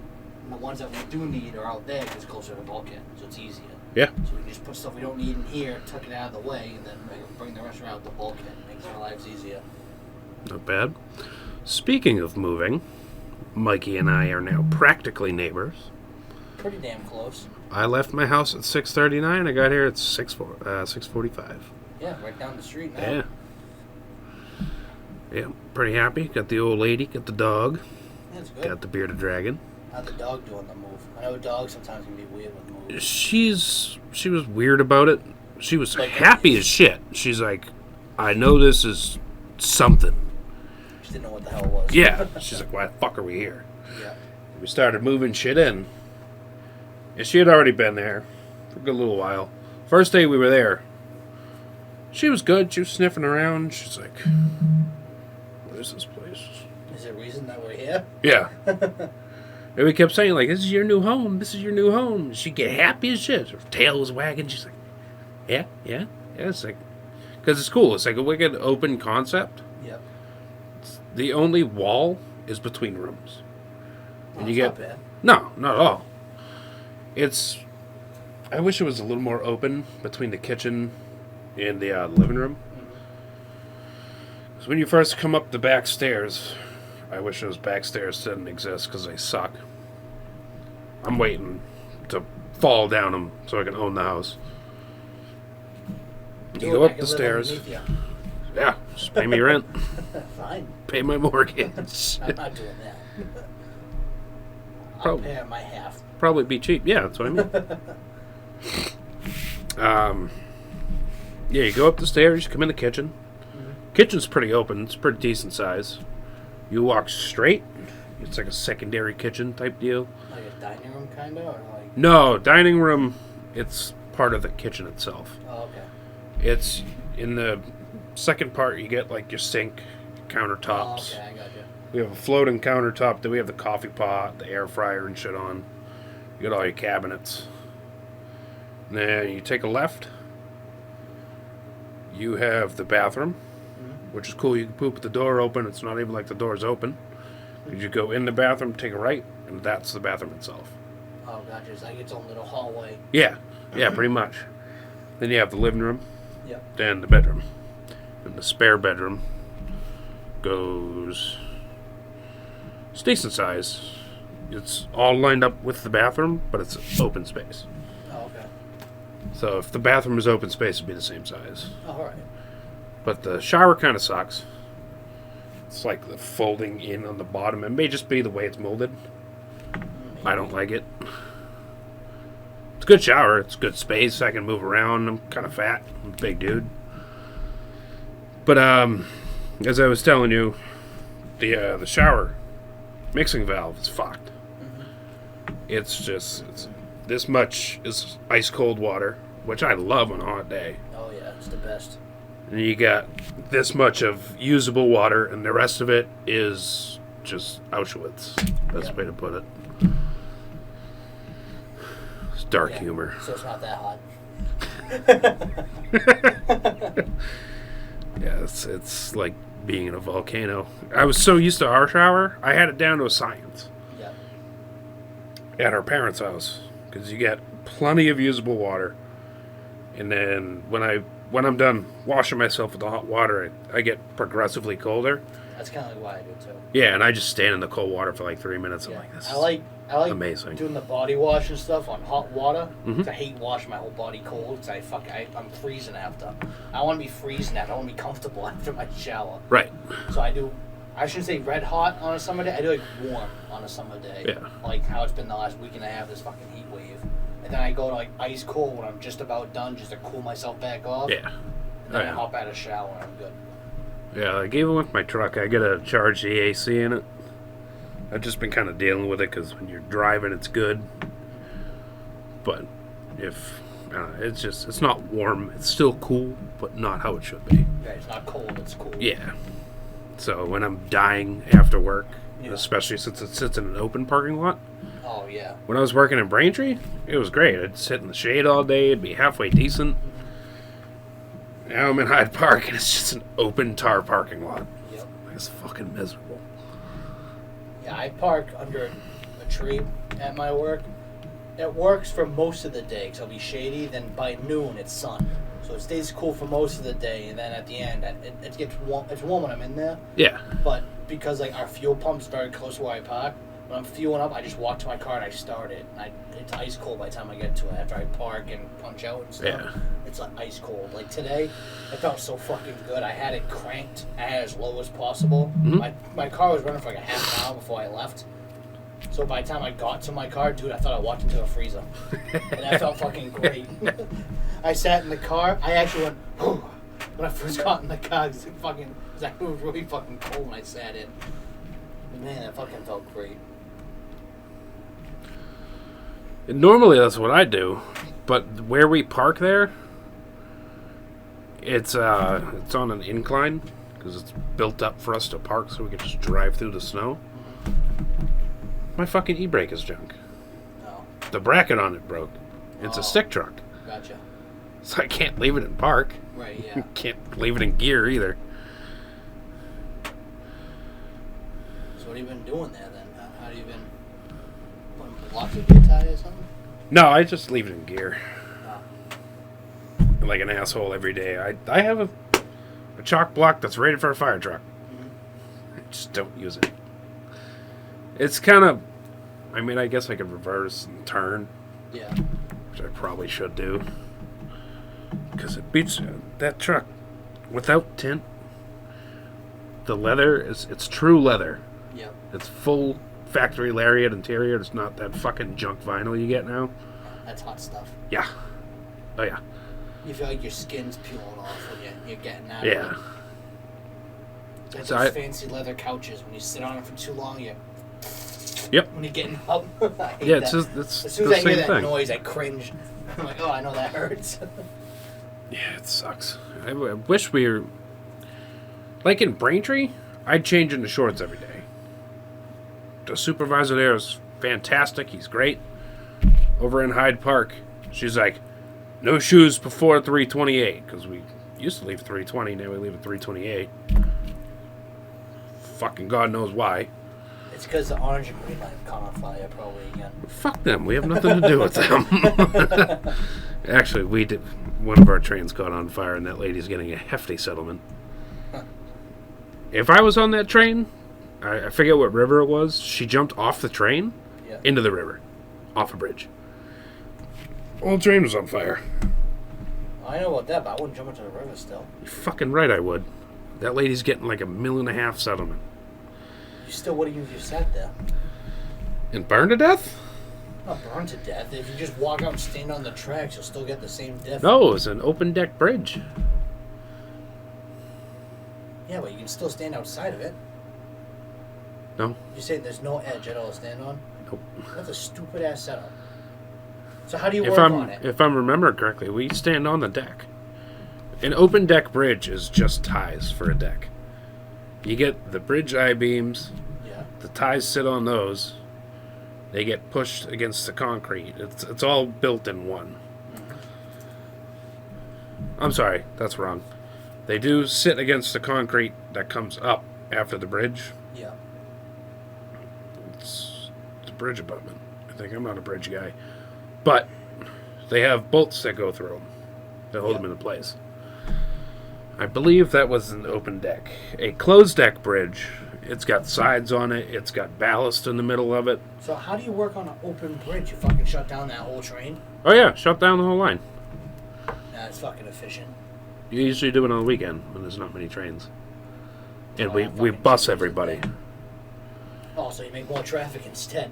And the ones that we do need are out there because closer to the bulkhead, so it's easier. Yeah. So we can just put stuff we don't need in here, tuck it out of the way, and then bring the rest around the bulkhead. Makes our lives easier. Not bad. Speaking of moving, Mikey and I are now practically neighbors. Pretty damn close. I left my house at 6:39. I got here at 6:45. Yeah, right down the street now. Yeah. Yeah, pretty happy. Got the old lady, got the dog, That's good. got the bearded dragon. How's the dog doing the move? I know dogs sometimes can be weird with moves. She was weird about it. She was Like- happy as shit. She's like, I know this is something. She didn't know what the hell it was. Yeah. She's like, why the fuck are we here? Yeah. We started moving shit in. And she had already been there for a good little while. First day we were there, she was good. She was sniffing around. She's like, what is this place? Is there a reason that we're here? Yeah. And we kept saying, like, this is your new home. This is your new home. She'd get happy as shit. Her tail was wagging. She's like, yeah. It's like, because it's cool. It's like a wicked open concept. Yep. The only wall is between rooms. Oh, And it's you not get bad. No, not at all. I wish it was a little more open between the kitchen and the living room. Because when you first come up the back stairs, I wish those back stairs didn't exist because they suck. I'm waiting to fall down them so I can own the house. You Do go it, I up can the live stairs. underneath ya. Yeah, just pay me rent. Fine. Pay my mortgage. I'm not doing that. I'll Probably. pay my half. Probably be cheap. Yeah, that's what I mean. Yeah, you go up the stairs, you come in the kitchen. Kitchen's pretty open. It's pretty decent size. You walk straight. It's like a secondary kitchen type deal. Like a dining room, kind of, or like. No, dining room. It's part of the kitchen itself. Oh, okay. It's in the second part. You get like your sink, countertops. Oh, okay, I got you. We have a floating countertop. Then we have the coffee pot, the air fryer, and shit on. You got all your cabinets. And then you take a left. You have the bathroom, which is cool. You can poop with the door open. It's not even like the door's open. You go in the bathroom, take a right, and that's the bathroom itself. Oh, gotcha. It's like its own little hallway. Yeah, pretty much. Then you have the living room, Yep. then the bedroom. And the spare bedroom goes... It's decent size. It's all lined up with the bathroom, but it's open space. Oh, okay. So if the bathroom is open space, it'd be the same size. Oh, all right. But the shower kind of sucks. It's like the folding in on the bottom. It may just be the way it's molded. I don't like it. It's a good shower. It's good space. I can move around. I'm kind of fat. I'm a big dude. But as I was telling you, the shower mixing valve is fucked. It's this much is ice cold water, which I love on a hot day. Oh, yeah. It's the best. And you got this much of usable water, and the rest of it is just Auschwitz. That's the way to put it. It's dark Yeah, humor. So it's not that hot. Yeah, it's like being in a volcano. I was so used to our shower, I had it down to a science Yeah. at our parents' house because you get plenty of usable water, and then when I'm done washing myself with the hot water, I get progressively colder. That's kind of like why I do too. Yeah, and I just stand in the cold water for like 3 minutes. I'm Yeah. like, this I like amazing. doing the body wash and stuff on hot water. Mhm. 'Cause I hate washing my whole body cold. 'Cause I'm freezing after. I want to be freezing after. I want to be comfortable after my shower. Right. So I I shouldn't say red hot on a summer day. I do like warm on a summer day. Yeah. Like how it's been the last week and a half, this fucking heat wave. And then I go to like ice cold when I'm just about done, just to cool myself back off. Yeah. And then I hop out of the shower and I'm good. Yeah, like even with my truck, I gotta charge the AC in it. I've just been kind of dealing with it because when you're driving, it's good. But if it's not warm, it's still cool, but not how it should be. Yeah, it's not cold, it's cool. Yeah. So when I'm dying after work, Yeah. especially since it sits in an open parking lot. Oh yeah. When I was working in Braintree, it was great. I'd sit in the shade all day. It'd be halfway decent. Now I'm in Hyde Park, and it's just an open tar parking lot. Yep. It's fucking miserable. Yeah, I park under a tree at my work. It works for most of the day because it'll be shady. Then by noon, it's sun. So it stays cool for most of the day, and then at the end, it gets warm. It's warm when I'm in there. Yeah. But because like our fuel pump's very close to where I park, when I'm fueling up, I just walk to my car and I start it. And it's ice cold by the time I get to it. After I park and punch out and stuff, Yeah. it's like ice cold. Like today, it felt so fucking good. I had it cranked. I had it as low as possible. Mhm. My car was running for like a half an hour before I left. So by the time I got to my car, dude, I thought I walked into a freezer. And that felt fucking great. I sat in the car. I actually went, whew, when I first got in the car, it was really fucking cold when I sat in. But man, that fucking felt great. Normally that's what I do, but where we park there, it's on an incline because it's built up for us to park so we can just drive through the snow. My fucking e-brake is junk. No. The bracket on it broke. It's a stick truck, Gotcha. so I can't leave it in park. Right, yeah. Can't leave it in gear either. So what have you been doing there then? How have you been putting blocks of your tire or something? No, I just leave it in gear. Oh. Like an asshole every day. I have a chalk block that's rated for a fire truck. I just don't use it. It's kind of... I mean, I guess I could reverse and turn, Yeah. which I probably should do. Because it beats that truck without tint. The leather, it's true leather. Yep. It's full factory lariat interior. It's not that fucking junk vinyl you get now. That's hot stuff. Yeah. Oh, yeah. You feel like your skin's peeling off when you're getting out of Yeah. it. It's like So those fancy leather couches. When you sit on it for too long, Yep. when you're getting up. I hate Yeah, that. it's just, it's As soon the as I hear same that thing. noise, I cringe. I'm like, oh, I know that hurts. Yeah, it sucks. I wish we were... Like in Braintree, I'd change into shorts every day. The supervisor there is fantastic. He's great. Over in Hyde Park, she's like, no shoes before 3:28. Because we used to leave 3:20, now we leave at 3:28. Fucking God knows why. It's because the orange and green light caught on fire probably again. Fuck them. We have nothing to do with them. Actually, we did. One of our trains caught on fire, and that lady's getting a hefty settlement. If I was on that train, I forget what river it was. She jumped off the train into the river, off a bridge. Whole train was on fire. I know about that, but I wouldn't jump into the river still. You're fucking right, I would. That lady's getting like $1.5 million settlement. You still would have used your set there. And burned to death? Not burned to death. If you just walk out and stand on the tracks, you'll still get the same death. No, it was an open deck bridge. Yeah, but you can still stand outside of it. No. You say there's no edge at all to stand on? Nope. That's a stupid ass setup. So how do you work on it? If I'm remembering correctly, we stand on the deck. An open deck bridge is just ties for a deck. You get the bridge I-beams. Yeah. The ties sit on those. They get pushed against the concrete. It's all built in one. I'm sorry, that's wrong. They do sit against the concrete that comes up after the bridge. Yeah. It's the bridge abutment. I think I'm not a bridge guy. But they have bolts that go through them that hold them into place. I believe that was an open deck. A closed deck bridge, it's got sides on it, it's got ballast in the middle of it. So how do you work on an open bridge? You fucking shut down that whole train? Oh yeah, shut down the whole line. Nah, it's fucking efficient. You usually do it on the weekend when there's not many trains. And Oh, we that fucking bus shit is everybody. bad. Oh, so you make more traffic instead.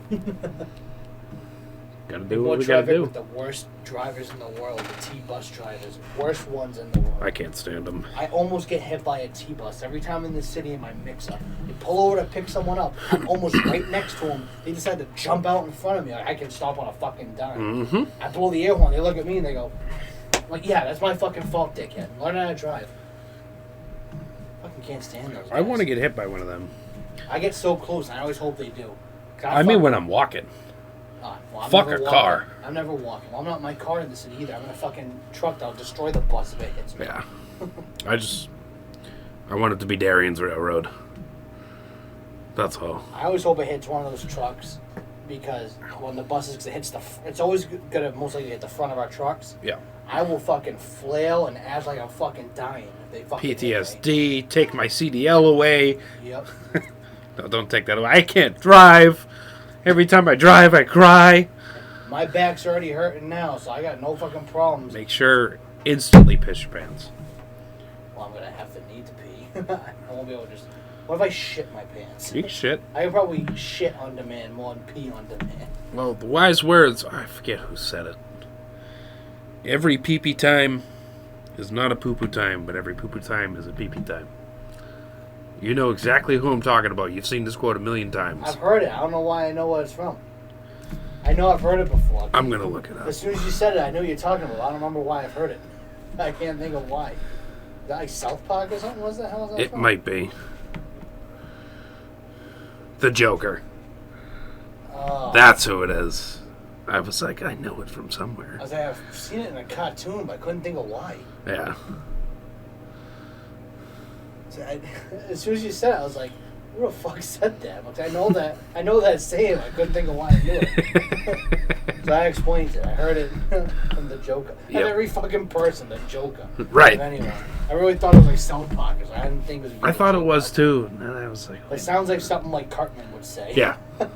Gotta do More what we gotta traffic do. with the worst drivers in the world, the T-bus drivers. Worst ones in the world. I can't stand them. I almost get hit by a T-bus every time in the city in my mixer. They pull over to pick someone up. I'm almost right next to them. They decide to jump out in front of me. Like, I can stop on a fucking dime. Mm-hmm. I blow the air horn. They look at me and they go, like, yeah, that's my fucking fault, dickhead. Learn how to drive. Fucking can't stand those guys. I want to get hit by one of them. I get so close, and I always hope they do. I mean, when I'm walking. I'm Fuck never a walking. car. I'm never walking. Well, I'm not in my car in the city either. I'm in a fucking truck that'll destroy the bus if it hits me. Yeah. I want it to be Darien's Railroad. That's all. I always hope it hits one of those trucks because when the bus it hits it's always gonna most likely hit the front of our trucks. Yeah. I will fucking flail and act like I'm fucking dying if they fucking hit me. PTSD, take my CDL away. Yep. No, don't take that away. I can't drive. Every time I drive, I cry. My back's already hurting now, so I got no fucking problems. Make sure instantly piss your pants. Well, I'm gonna have to need to pee. I won't be able to just. What if I shit my pants? You can shit. I could probably shit on demand more than pee on demand. Well, the wise words, I forget who said it. Every pee-pee time is not a poo-poo time, but every poo-poo time is a pee-pee time. You know exactly who I'm talking about. You've seen this quote a million times. I've heard it. I don't know why I know what it's from. I know I've heard it before. I'm going to look it up. As soon as you said it, I knew what you're talking about. I don't remember why I've heard it. I can't think of why. Is that like South Park or something? What the hell is that It from? might be. The Joker. Oh. That's who it is. I was like, I know it from somewhere. I was like, I've seen it in a cartoon, but I couldn't think of why. Yeah. So as soon as you said it, I was like, who the fuck said that? Because I know that saying. I couldn't think of why I knew it. So I explained it. I heard it from the Joker. Yep. And every fucking person, the Joker. Right. But anyway, I really thought it was like South Park. I didn't think it was. I thought it was too. And I was like, It sounds like something like Cartman would say. yeah. It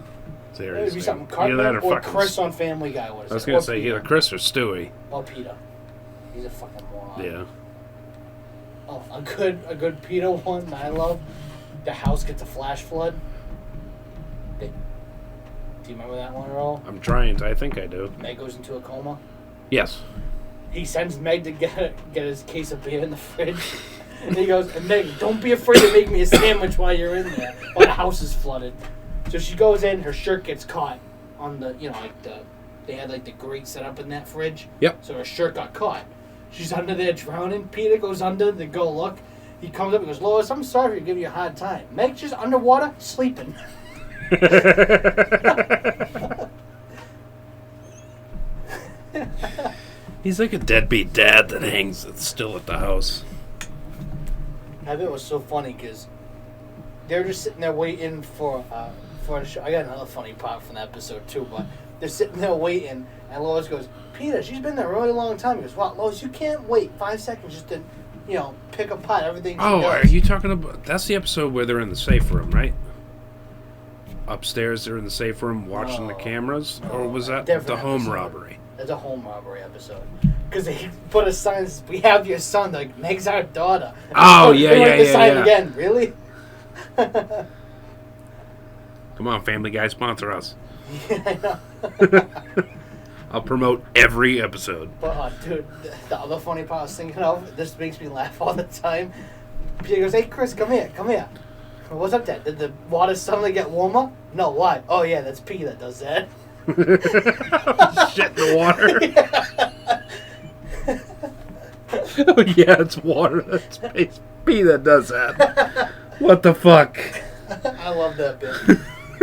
Seriously. would be something Either that Cartman or or fucking- Chris on Family Guy would say. I was going Or to say Peter. either Chris or Stewie. Or Peter. He's a fucking moron. Yeah. Oh, a good Peter one that I love. The house gets a flash flood. Do you remember that one at all? I'm trying to. I think I do. Meg goes into a coma. Yes. He sends Meg to get his case of beer in the fridge. And he goes, and Meg, don't be afraid to make me a sandwich while you're in there. While the house is flooded. So she goes in, her shirt gets caught on the, they had like the grate set up in that fridge. Yep. So her shirt got caught. She's under there drowning. Peter goes under to go look. He comes up and goes, Lois, I'm sorry for giving you a hard time. Meg's just underwater, sleeping. He's like a deadbeat dad that hangs still at the house. I bet it was so funny because they're just sitting there waiting for a show. I got another funny part from that episode too, but they're sitting there waiting, and Lois goes, Peter, she's been there a really long time. He goes, what, Lois, you can't wait 5 seconds just to, pick apart everything she Oh, does. are you talking about... That's the episode where they're in the safe room, right? Upstairs, they're in the safe room watching the cameras? No, or was that different the home episode. robbery? That's a home robbery episode. Because they put a sign that says, we have your son, like, Meg's our daughter. Oh, yeah, They write the yeah, sign yeah. again, really? Come on, Family Guy, sponsor us. Yeah, I know. I'll promote every episode. But, dude, the other funny part I was thinking of, this makes me laugh all the time. Peter goes, hey, Chris, come here. What's up, Dad? Did the water suddenly get warmer? No, why? Oh, yeah, that's P that does that. Shit in the water. Oh, yeah, it's water. That's P that does that. What the fuck? I love that bit.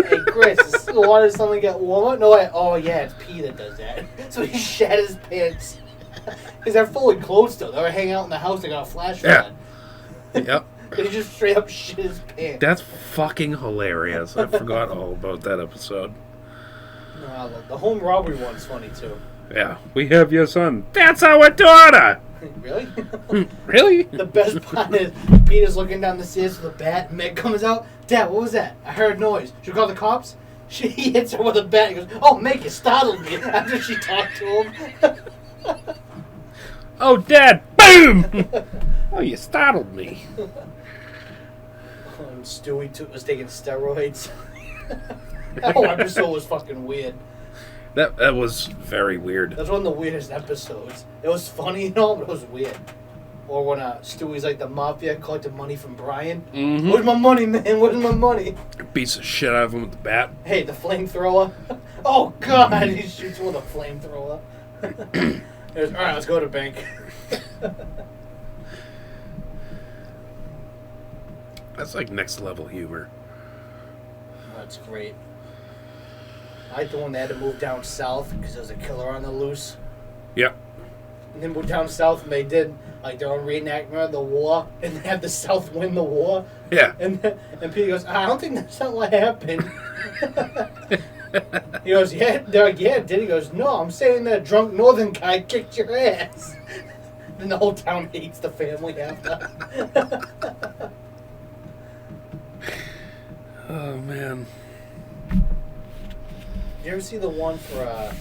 Hey, Chris, does the water suddenly get warmer? No, oh, yeah, it's P that does that. So he shat his pants. Because they're fully clothed still. They were hanging out in the house. They got a flash flood. Yep. And he just straight up shit his pants. That's fucking hilarious. I forgot all about that episode. No, I love the home robbery one's funny, too. Yeah. We have your son. That's our daughter! Really? Really? The best part is Peter's looking down the stairs with a bat. Meg comes out. Dad, what was that? I heard noise. Should we call the cops? He hits her with a bat. He goes, oh, Meg, you startled me. After she talked to him. Oh, Dad! Boom! Oh, you startled me. Oh, Stewie was taking steroids. That whole episode was fucking weird. That was very weird. That's one of the weirdest episodes. It was funny and all, but it was weird. Or when Stewie's like the mafia collecting money from Brian. Mm-hmm. Where's my money, man? Where's my money? Beats the shit out of him with the bat. Hey, the flamethrower. Oh, God. He shoots with a flamethrower. All right, let's go to the bank. That's like next level humor. That's great. I like the one they had to move down south because there was a killer on the loose. Yep. And they moved down south and they did like their own reenactment of the war and they had the South win the war. Yeah. And Peter goes, I don't think that's not what happened. He goes, yeah. They're like, yeah, did he? Goes, no, I'm saying that drunk northern guy kicked your ass. Then the whole town hates the family after. Oh, man. You ever see the one for,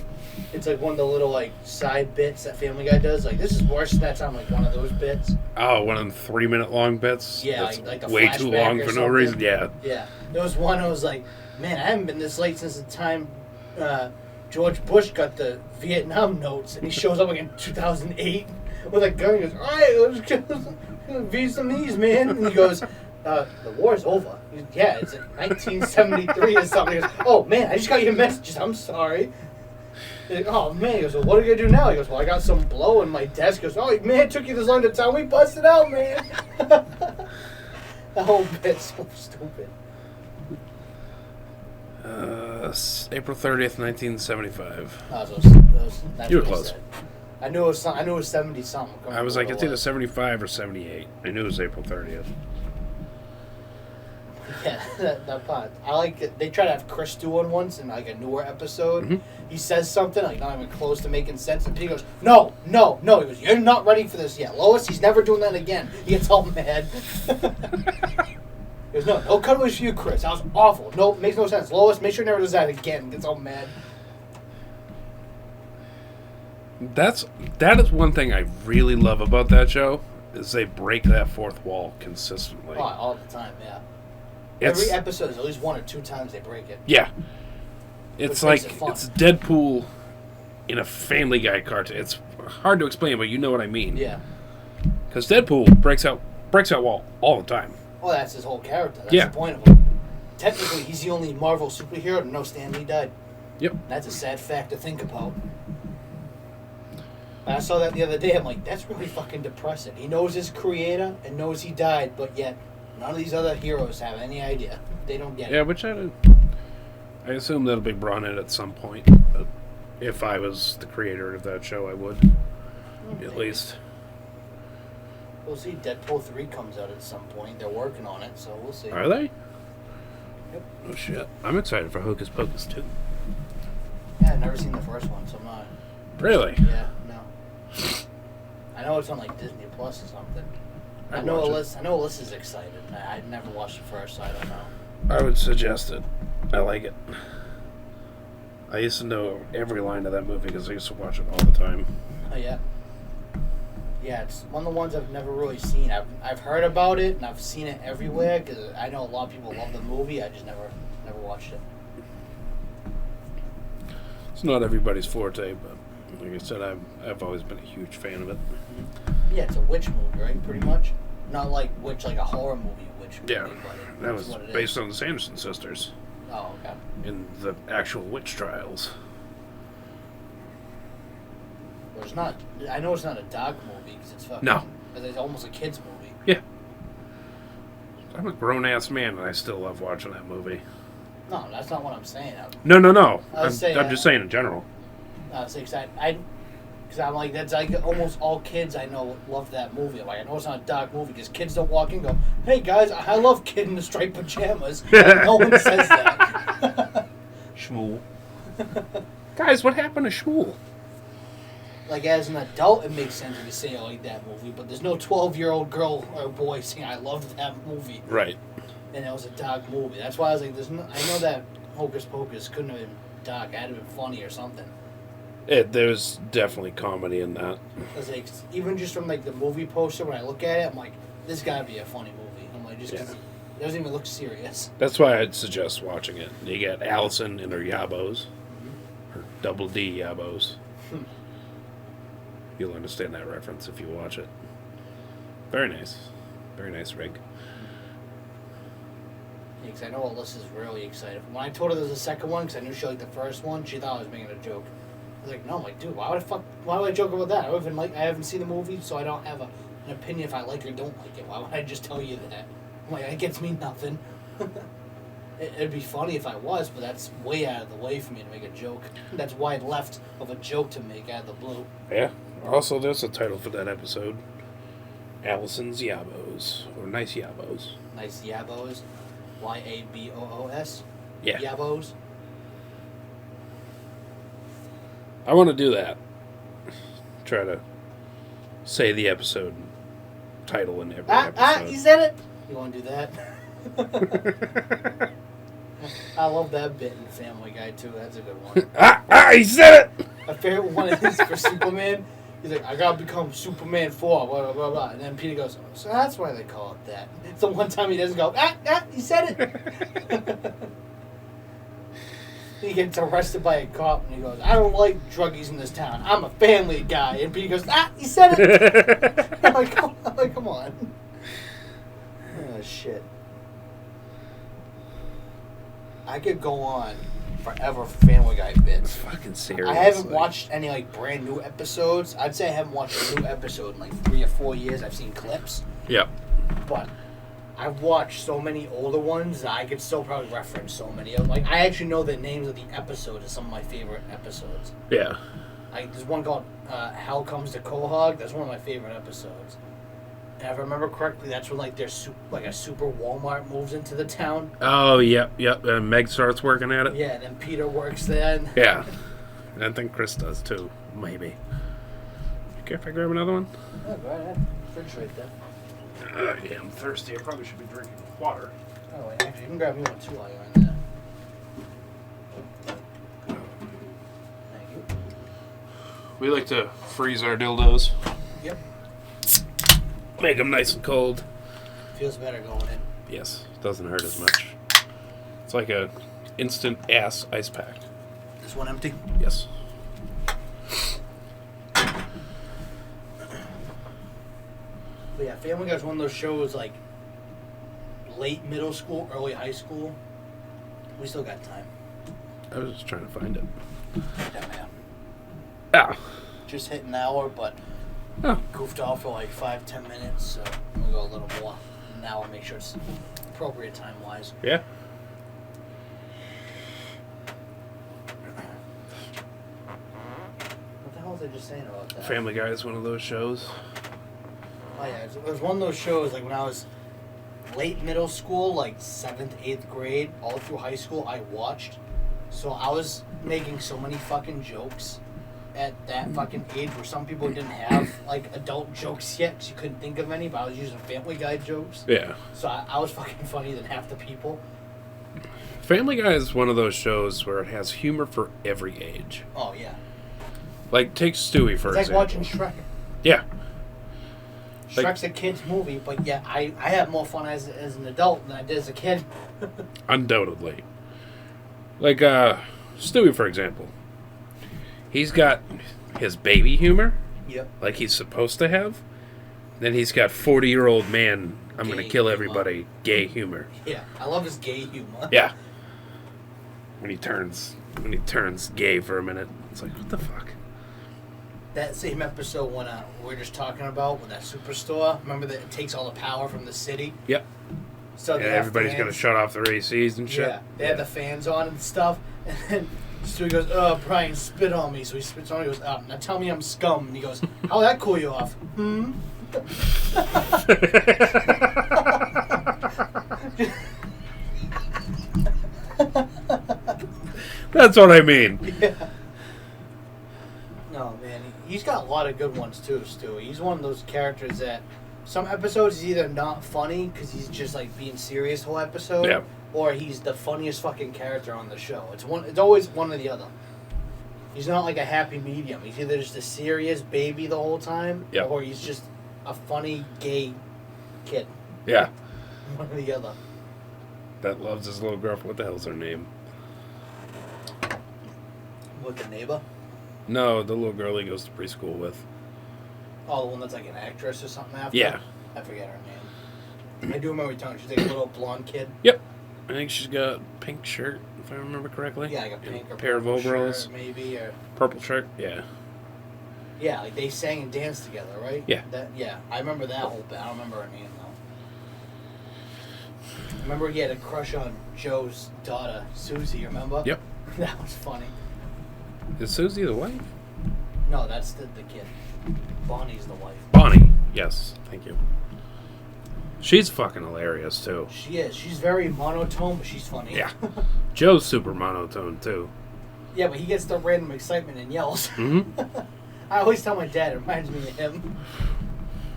it's like one of the little, like, side bits that Family Guy does? Like, this is worse than that's on, like, one of those bits. Oh, one of them 3-minute long bits? Yeah, That's like the way too flashback long or for no something. reason. Yeah. Yeah. There was one I was like, man, I haven't been this late since the time George Bush got the Vietnam notes. And he shows up like in 2008 with a gun. He goes, all right, let's get Vietnamese, man. And he goes, the war's over. He goes, yeah, it's in 1973 or something. He goes, oh, man, I just got your messages. I'm sorry. He's like, oh, man. He goes, well, what are you going to do now? He goes, well, I got some blow in my desk. He goes, oh, man, it took you this long to tell me. Busted out, man. The whole bit's so stupid. April 30th, 1975. That's You were what he close. said. I knew it was 70 something. I was like, it's either 75 or 78. I knew it was April 30th. Yeah, that part. I like it. They try to have Chris do one once in like a newer episode. Mm-hmm. He says something like not even close to making sense, and he goes, "No." He goes, "You're not ready for this yet, Lois. He's never doing that again." He gets all mad. He goes, "No cutaways for you, Chris. That was awful. No, makes no sense. Lois, make sure he never does that again." Gets all mad. That is one thing I really love about that show is they break that fourth wall consistently. Oh, all the time, yeah. It's, Every episode is at least 1 or 2 times they break it. Yeah. It's Which like, makes it fun. it's Deadpool in a Family Guy cartoon. It's hard to explain, but you know what I mean. Yeah. Because Deadpool breaks out wall all the time. Oh, that's his whole character. That's Yeah. the point of him. Technically, he's the only Marvel superhero to know Stan Lee died. Yep. That's a sad fact to think about. And I saw that the other day. I'm like, that's really fucking depressing. He knows his creator and knows he died, but yet none of these other heroes have any idea. They don't get Yeah, it. which I assume that'll be brought in at some point. But if I was the creator of that show, I would. At least. We'll see. Deadpool 3 comes out at some point. They're working on it, so we'll see. Are they? Yep. Oh, shit. I'm excited for Hocus Pocus, too. Yeah, I've never seen the first one, so I'm not. Really? Yeah, no. I know it's on like Disney Plus or something. I know Alyssa's excited. I've never watched it first, so I don't know. I would suggest it. I like it. I used to know every line of that movie because I used to watch it all the time. Oh yeah. Yeah, it's one of the ones I've never really seen. I've heard about it and I've seen it everywhere because I know a lot of people love the movie. I just never watched it. It's not everybody's forte, but like I said, I've always been a huge fan of it. Yeah, it's a witch movie, right? Pretty much. Not like witch, like a horror movie witch movie. Yeah, But that it's was what it based is. on the Sanderson sisters Oh, okay. in the actual witch trials. Well, it's not. I know it's not a dark movie because it's fucking. No. It's almost a kids movie. Yeah. I'm a grown-ass man, and I still love watching that movie. No, that's not what I'm saying. No. I was saying, I'm just saying in general. Because I'm like, that's like almost all kids I know love that movie. Like, I know it's not a dark movie because kids don't walk in and go, hey guys, I love Kid in the Striped Pajamas. Like, no one says that. Shmuel. Guys, what happened to Shmuel? Like, as an adult, it makes sense if you say I like that movie, but there's no 12-year-old girl or boy saying I loved that movie. Right. And it was a dark movie. That's why I was like, I know that Hocus Pocus couldn't have been dark. It had to have been funny or something. There's definitely comedy in that. Because even just from like the movie poster, when I look at it, I'm like, this gotta be a funny movie. I'm like, just 'cause Yeah. He doesn't even look serious. That's why I'd suggest watching it. You get Allison and her yabos. Her double D yabos. You'll understand that reference if you watch it. Very nice. Very nice rig. Yeah, because I know Alyssa's really excited. When I told her there was a second one, because I knew she liked the first one, she thought I was making a joke. I was like, no, I'm like, dude, why would I joke about that? I haven't seen the movie, so I don't have an opinion if I like it or don't like it. Why would I just tell you that? I'm like, that gets me nothing. It'd be funny if I was, but that's way out of the way for me to make a joke. That's wide left of a joke to make out of the blue. Yeah. Also, there's a title for that episode. Allison's Yabos. Or Nice Yabos. Nice Yabos. Yabos. Yeah. Yabos. I want to do that. Try to say the episode title in every episode. You said it! You want to do that? I love that bit in Family Guy, too. That's a good one. He said it! My favorite one is for Superman. He's like, I gotta become Superman 4, blah, blah, blah, blah. And then Peter goes, so that's why they call it that. So one time he doesn't go, he said it! He gets arrested by a cop and he goes, I don't like druggies in this town. I'm a family guy. And Peter goes, he said it! I'm like, come on. Oh, shit. I could go on forever for Family Guy bits. Fucking serious. I haven't watched any like brand new episodes. I'd say I haven't watched a new episode in like 3 or 4 years. I've seen clips. Yep. But I've watched so many older ones that I could still probably reference so many of them. Like, I actually know the names of the episodes of some of my favorite episodes. Yeah. Like, there's one called Hell Comes to Quahog. That's one of my favorite episodes. And if I remember correctly, that's when like there's like a super Walmart moves into the town. Oh, yep. Meg starts working at it. Yeah, and then Peter works there. And Yeah. And I think Chris does too. Maybe. You care if I grab another one? Yeah, go ahead. Fridge right there. Yeah, I'm thirsty. I probably should be drinking water. Oh, wait, actually, you can grab me one too while you're in there. Thank you. We like to freeze our dildos. Yep. Make them nice and cold. Feels better going in. Yes, doesn't hurt as much. It's like a instant ass ice pack. This one empty? Yes. But yeah, Family Guy's one of those shows like late middle school, early high school. We still got time. I was just trying to find it. Yeah, man. Ah. Just hit an hour, but Oh. goofed off for like 5-10 minutes, so we'll go a little more. An hour, make sure it's appropriate time wise. Yeah. What the hell was I just saying about that? Family Guy is one of those shows. Oh yeah, it was one of those shows like when I was late middle school, like 7th, 8th grade, all through high school, I watched. So I was making so many fucking jokes at that fucking age where some people didn't have like adult jokes yet because you couldn't think of any, but I was using Family Guy jokes. Yeah. So I was fucking funnier than half the people. Family Guy is one of those shows where it has humor for every age. Oh yeah. Like, take Stewie, for It's like example. watching Shrek. Yeah. Shrek's a kid's movie, but yeah, I had more fun as an adult than I did as a kid. Undoubtedly. Like, Stewie, for example. He's got his baby humor, Yep. like he's supposed to have. Then he's got 40-year-old man, I'm going to Gay kill humor. everybody, gay humor. Yeah, I love his gay humor. Yeah. When he turns gay for a minute, it's like, what the fuck? That same episode when we were just talking about with that superstore, remember that it takes all the power from the city? Yep. So And they have everybody's going to fans. shut off their ACs and shit. Yeah, they had the fans on and stuff, and then Stewie goes, "Oh, Brian, spit on me." So he spits on me. He goes, "Oh, now tell me I'm scum." And he goes, "How'll that cool you off?" That's what I mean. Yeah. No, man, he's got a lot of good ones too, Stewie. He's one of those characters that some episodes he's either not funny because he's just like being serious the whole episode, Yeah. or he's the funniest fucking character on the show. It's always one or the other. He's not like a happy medium. He's either just a serious baby the whole time, Yep. or he's just a funny gay kid. Yeah. One or the other. that loves his little girlfriend. What the hell's her name? What, the neighbor? No, the little girl he goes to preschool with. Oh, the one that's like an actress or something after? Yeah. I forget her name. I do remember you telling me she's like a little blonde kid. Yep. I think she's got a pink shirt, if I remember correctly. Yeah, like a pink or pair of overalls. shirt, maybe, or... Purple shirt, yeah. Yeah, like they sang and danced together, right? Yeah. Yeah, I remember that whole bit. I don't remember her name, though. I remember he had a crush on Joe's daughter, Susie, remember? Yep. That was funny. Is Susie the wife? No, that's the kid. Bonnie's the wife. Bonnie, yes. Thank you. She's fucking hilarious, too. She is. She's very monotone, but she's funny. Yeah. Joe's super monotone, too. Yeah, but he gets the random excitement and yells. Mm-hmm. I always tell my dad, it reminds me of him.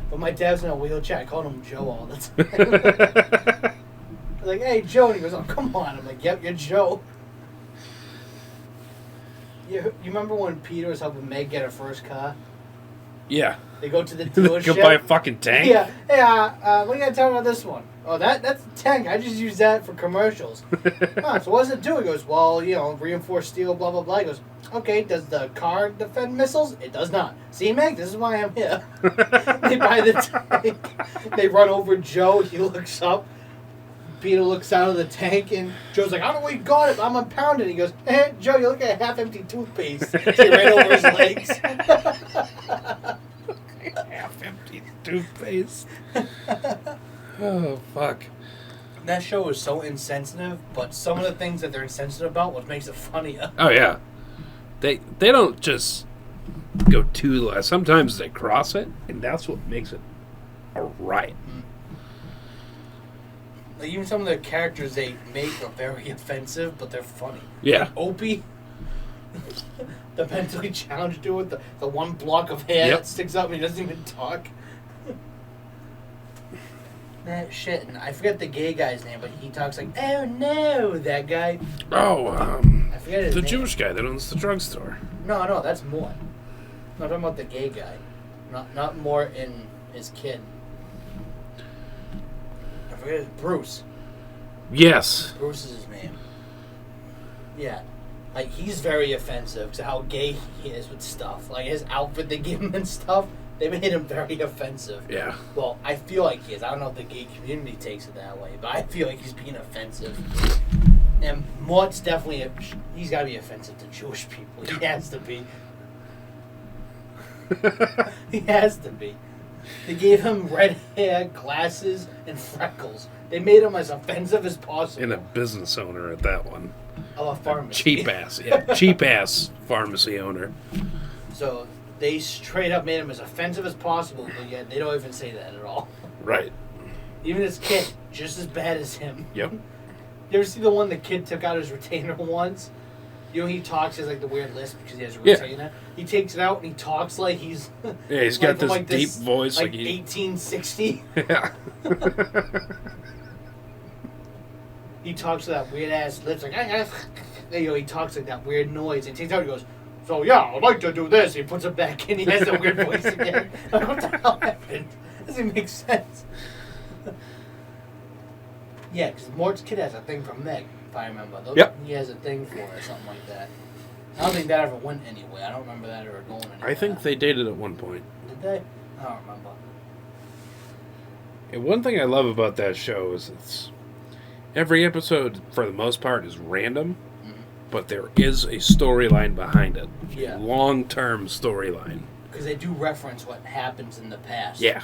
But my dad's in a wheelchair. I called him Joe all the time. I was like, hey, Joe. And he goes, oh, come on. I'm like, yep, you're Joe. You remember when Peter was helping Meg get her first car? Yeah. They go to the dealership. Go buy a fucking tank? Yeah. Hey, what are you going to tell me about this one? Oh, that's a tank. I just use that for commercials. Oh, so what does it do? He goes, well, reinforced steel, blah, blah, blah. He goes, okay, does the car defend missiles? It does not. See, Meg, this is why I'm here. They buy the tank. They run over Joe. He looks up. Peter looks out of the tank, and Joe's like, I don't know where you got it. I'm impounded. He goes, hey, Joe, you look at a half-empty toothpaste. He ran over his legs. Half-empty toothpaste. Oh, fuck. That show is so insensitive, but some of the things that they're insensitive about, what makes it funnier. Oh, yeah. They don't just go too low. Sometimes they cross it, and that's what makes it a riot. Like, even some of the characters they make are very offensive, but they're funny. Yeah. Like Opie, the mentally challenged dude with the one block of hair that sticks up and he doesn't even talk. That shit, and I forget the gay guy's name, but he talks like, oh no, that guy. Oh, I forget his the name. Jewish guy that owns the drugstore. No, that's Mort. I'm talking about the gay guy. Not Mort and his kid. I forget his Bruce. Yes. Bruce is his name. Yeah. Like, he's very offensive to how gay he is with stuff. Like, his outfit they give him and stuff, they made him very offensive. Yeah. Well, I feel like he is. I don't know if the gay community takes it that way, but I feel like he's being offensive. And Mort's definitely, he's got to be offensive to Jewish people. He has to be. He has to be. They gave him red hair, glasses, and freckles. They made him as offensive as possible. And a business owner at that one. Of a pharmacy. Cheap ass pharmacy owner. So they straight up made him as offensive as possible, but yet they don't even say that at all. Right. Even his kid, just as bad as him. Yep. You ever see the one the kid took out his retainer once? You know, he talks, he has like the weird lisp because he has a retainer. Yeah. He takes it out and he talks like he's... Yeah, he's got this deep voice. Like 1860. Yeah. He talks with that weird ass lips, like, he talks like that weird noise. And he takes it out and he goes, so yeah, I'd like to do this. He puts it back in, he has that weird voice again. Like, what the hell happened? Doesn't make sense. Yeah, because Mort's kid has a thing for Meg, if I remember. Yep. He has a thing for her or something like that. I don't think that ever went anywhere. I don't remember that ever going anywhere. I think they dated at one point. Did they? I don't remember. And one thing I love about that show is it's... Every episode, for the most part, is random, but there is a storyline behind it. Yeah. Long-term storyline. Because they do reference what happens in the past. Yeah.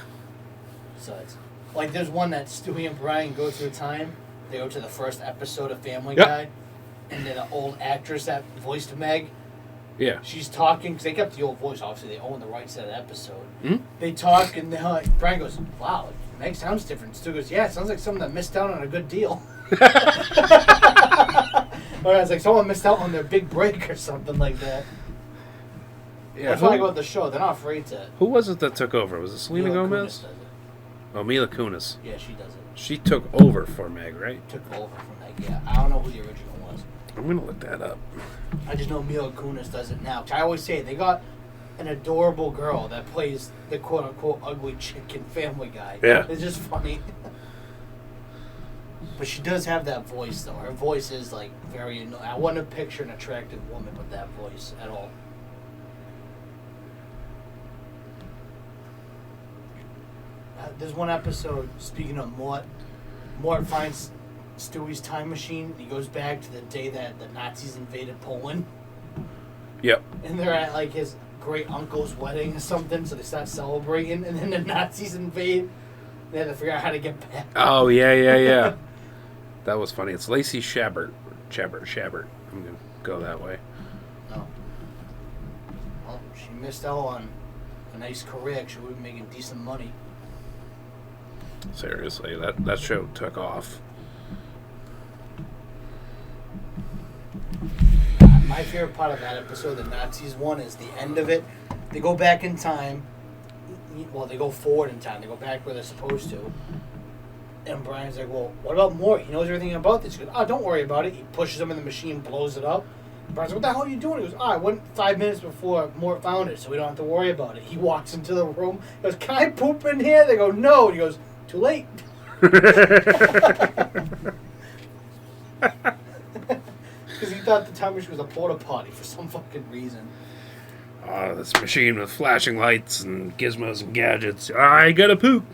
So it's... Like, there's one that Stewie and Brian go through time. They go to the first episode of Family Guy. And then the old actress that voiced Meg. Yeah. She's talking, because they kept the old voice. Obviously, they own the rights to that episode. Mm-hmm. They talk, and Brian goes, wow, Meg sounds different. Stu goes, yeah, it sounds like someone that missed out on a good deal. Or it's like someone missed out on their big break or something like that. Yeah, that's why I go with the show. They're not afraid to. Who was it that took over? Was it Selena Mila Gomez? Kunis does it. Oh, Mila Kunis. Yeah, she does it. She took over for Meg, right? Took over from Meg, yeah. I don't know who the original was. I'm going to look that up. I just know Mila Kunis does it now. I always say they got an adorable girl that plays the quote-unquote ugly chick in Family Guy. Yeah. It's just funny. But she does have that voice, though. Her voice is, like, very annoying. I wouldn't picture an attractive woman with that voice at all. There's one episode, speaking of Mort finds Stewie's time machine. He goes back to the day that the Nazis invaded Poland. Yep. And they're at, like, his great uncle's wedding or something, so they start celebrating, and then the Nazis invade. They had to figure out how to get back. Oh, yeah. That was funny. It's Lacey Chabert. Chabert. I'm going to go that way. Oh. Well, she missed out on a nice career. She would be making decent money. Seriously, that show took off. My favorite part of that episode, the Nazis one, is the end of it. They go back in time. Well, they go forward in time. They go back where they're supposed to. And Brian's like, well, what about Mort? He knows everything about this. He goes, don't worry about it. He pushes him in the machine, blows it up. Brian's like, what the hell are you doing? He goes, I went 5 minutes before Mort found it, so we don't have to worry about it. He walks into the room. He goes, can I poop in here? They go, no. He goes, too late. Because he thought the time machine was a porta potty for some fucking reason. This machine with flashing lights and gizmos and gadgets. I gotta poop.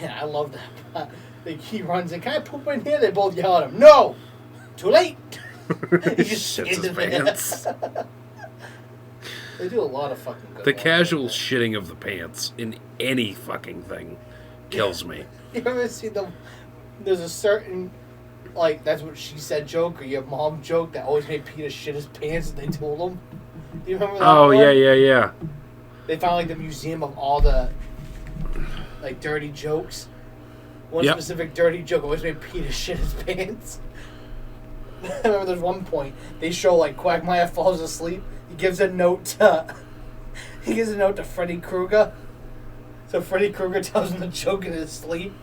Yeah, I love that. Like, he runs in, can I poop in here? They both yell at him, no! Too late! He just shits his in pants. They do a lot of fucking good The work casual like that. shitting of the pants in any fucking thing kills me. You ever see there's a certain, like, that's what she said joke, or your mom joke that always made Peter shit his pants and they told him? Do you remember that Oh, one? yeah. They found, like, the museum of all the, like, dirty jokes. One Yep. specific dirty joke always made Peter shit his pants. I remember there's one point they show, like, Quagmire falls asleep. He gives a note to Freddy Krueger. So Freddy Krueger tells him the joke in his sleep.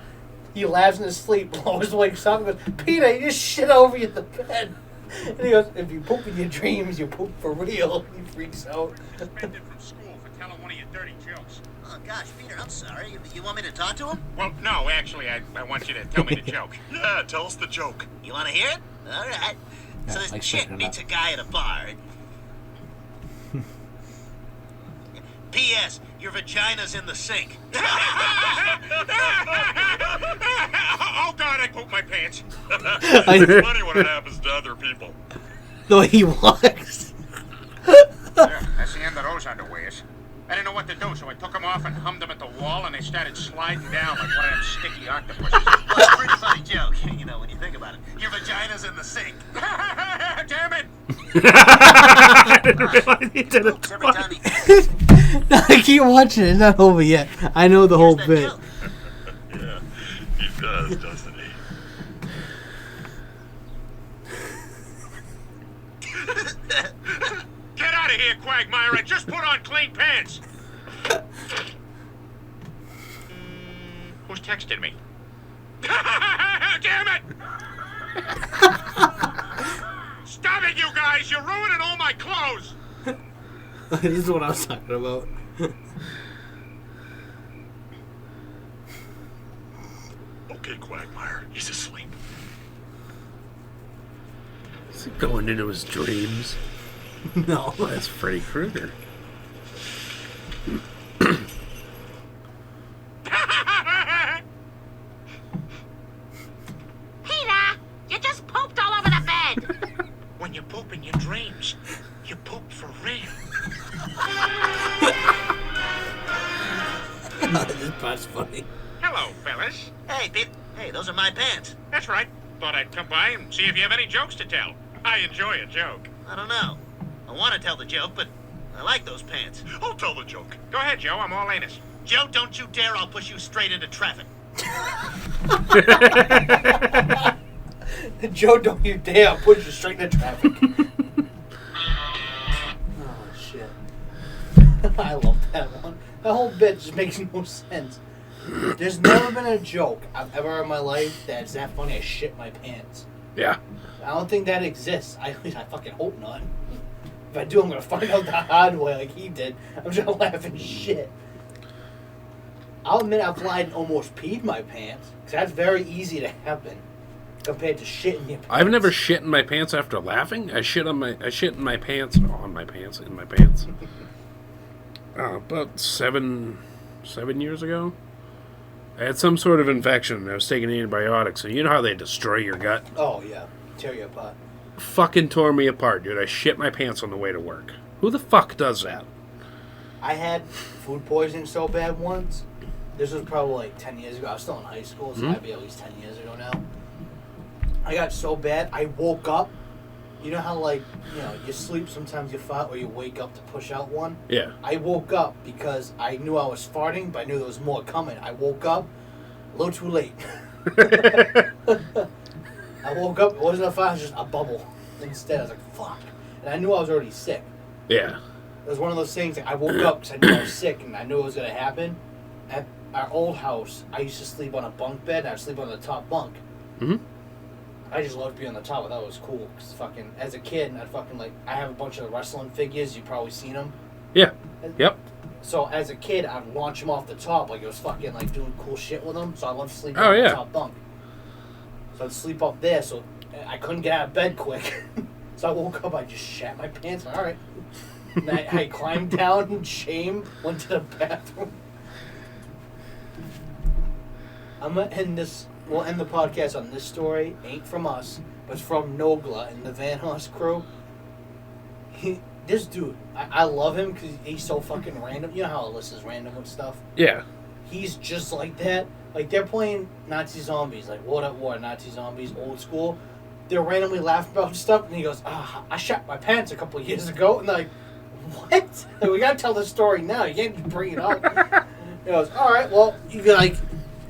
He laughs in his sleep. Lois wakes up and goes, Peter, you just shit over you in the bed. And he goes, if you poop in your dreams, you poop for real. He freaks out. Suspended from school for telling one of your dirty jokes. Oh, gosh, Peter, I'm sorry. You want me to talk to him? Well, no, actually, I want you to tell me the joke. Yeah, tell us the joke. You want to hear it? All right. So Yeah, this chick meets a guy at a bar. P.S. Your vagina's in the sink. Oh, God, I pooped my pants. It's funny when it happens to other people. The way he walks. There, that's the end of those underwears. I didn't know what to do, so I took them off and hummed them at the wall, and they started sliding down like one of them sticky octopuses. Well, it's a pretty funny joke, you know, when you think about it. Your vagina's in the sink. Damn it! I didn't realize he did it Oops, every time twice. he... I keep watching it. It's not over yet. I know the whole Here's that bit. joke. Yeah, he does, doesn't he? Get out of here, Quagmire! I just put on clean pants! Who's texting me? Damn it! Stop it, you guys! You're ruining all my clothes! This is what I was talking about. Okay, Quagmire, he's asleep. Is he going into his dreams? No. That's Freddy Krueger. Peter, you just pooped all over the bed. When you poop in your dreams, you poop for real. This part's funny. Hello, fellas. Hey, Pete. Hey, those are my pants. That's right. Thought I'd come by and see if you have any jokes to tell. I enjoy a joke. I don't know. I want to tell the joke, but I like those pants. I'll tell the joke. Go ahead, Joe. I'm all anus. Joe, don't you dare. I'll push you straight into traffic. Joe, don't you dare. I'll put you straight into traffic. Oh, shit. I love that one. That whole bit just makes no sense. There's never been a joke I've ever heard in my life that's that funny I shit my pants. Yeah. I don't think that exists. At least I fucking hope not. If I do, I'm gonna find out the hard way like he did. I'm just gonna laugh and shit. I'll admit I've lied and almost peed my pants. Because that's very easy to happen compared to shitting your pants. I've never shit in my pants after laughing. I shit in my pants. About seven years ago. I had some sort of infection. I was taking antibiotics, and you know how they destroy your gut? Oh, yeah. Tear you apart. Fucking tore me apart, dude. I shit my pants on the way to work. Who the fuck does that? I had food poisoning so bad once. This was probably like 10 years ago. I was still in high school, so that'd be at least 10 years ago now. I got so bad, I woke up. You know how, like, you sleep, sometimes you fart, or you wake up to push out one? Yeah. I woke up because I knew I was farting, but I knew there was more coming. I woke up a little too late. I woke up, it wasn't a fart, it was just a bubble. Instead, I was like, fuck. And I knew I was already sick. Yeah. It was one of those things, like, I woke up because I knew I was sick, and I knew it was going to happen. At our old house, I used to sleep on a bunk bed, and I would sleep on the top bunk. Mm-hmm. I just loved being on the top. I thought it was cool. Cause fucking, as a kid, I have a bunch of wrestling figures. You've probably seen them. Yeah. Yep. So as a kid, I'd launch them off the top. Like, it was fucking, like, doing cool shit with them. So I loved sleeping on the top bunk. So I'd sleep up there, so I couldn't get out of bed quick. So I woke up, I just shat my pants. All right. And I climbed down in shame, went to the bathroom. I'm going to end this. We'll end the podcast on this story. Ain't from us, but it's from Nogla and the Van Hoss crew. This dude, I love him because he's so fucking random. You know how Alyssa's random with stuff? Yeah. He's just like that. Like, they're playing Nazi zombies, like World at War, Nazi zombies, old school. They're randomly laughing about stuff, and he goes, I shot my pants a couple of years ago. And they're like, what? Like, we gotta tell the story now. You can't just bring it up. He goes, all right, well, you can, like,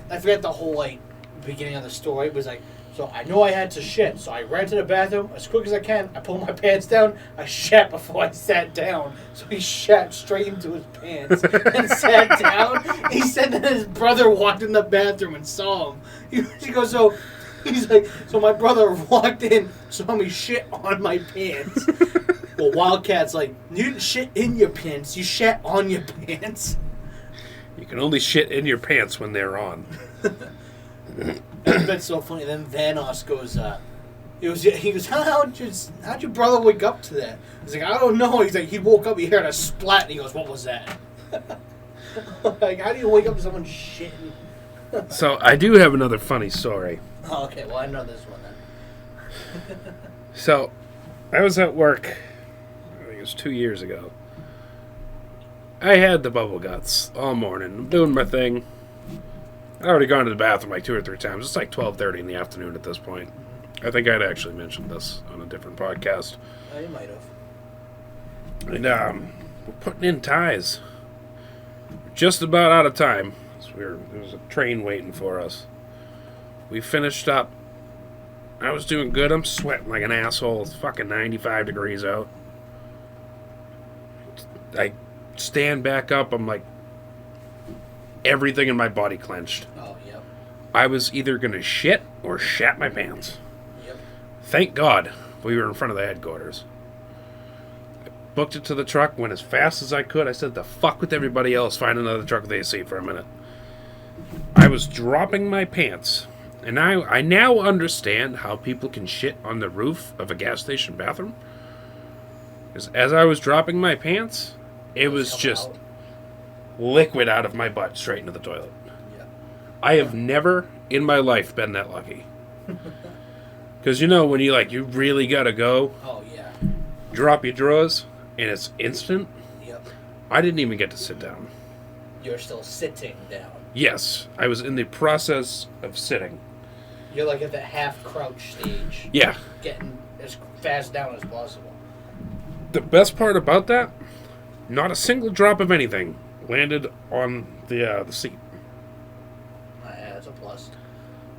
I forget the whole, like, beginning of the story. It was like, so I knew I had to shit, so I ran to the bathroom as quick as I can. I pulled my pants down. I shat before I sat down. So he shat straight into his pants and sat down. He said that his brother walked in the bathroom and saw him. He goes, so he's like, so my brother walked in, saw me shit on my pants. Well, Wildcat's like, you didn't shit in your pants, you shat on your pants. You can only shit in your pants when they're on. That's so funny. Then Vanos goes, he goes, how'd your brother wake up to that? He's like, I don't know. He's like, he woke up, he heard a splat, and he goes, what was that? Like, how do you wake up to someone shitting? So, I do have another funny story. Oh, okay, well, I know this one then. So, I was at work, I think it was 2 years ago. I had the bubble guts all morning. I'm doing my thing. I'd already gone to the bathroom like 2 or 3 times. It's like 12:30 in the afternoon at this point. I think I'd actually mentioned this on a different podcast. Oh, you might have. And we're putting in ties. Just about out of time. So there was a train waiting for us. We finished up. I was doing good. I'm sweating like an asshole. It's fucking 95 degrees out. I stand back up. I'm like, everything in my body clenched. Oh, yep. I was either going to shit or shat my pants. Yep. Thank God we were in front of the headquarters. I booked it to the truck, went as fast as I could. I said, the fuck with everybody else, find another truck with AC for a minute. I was dropping my pants, and I now understand how people can shit on the roof of a gas station bathroom. Because as I was dropping my pants, it was just liquid out of my butt straight into the toilet. Yeah. I have never in my life been that lucky. Because when you really gotta go, Oh, yeah. drop your drawers, and it's instant. Yep. I didn't even get to sit down. You're still sitting down. Yes, I was in the process of sitting. You're like at the half crouch stage. Yeah. Getting as fast down as possible. The best part about that, not a single drop of anything landed on the seat. Yeah, that's a plus.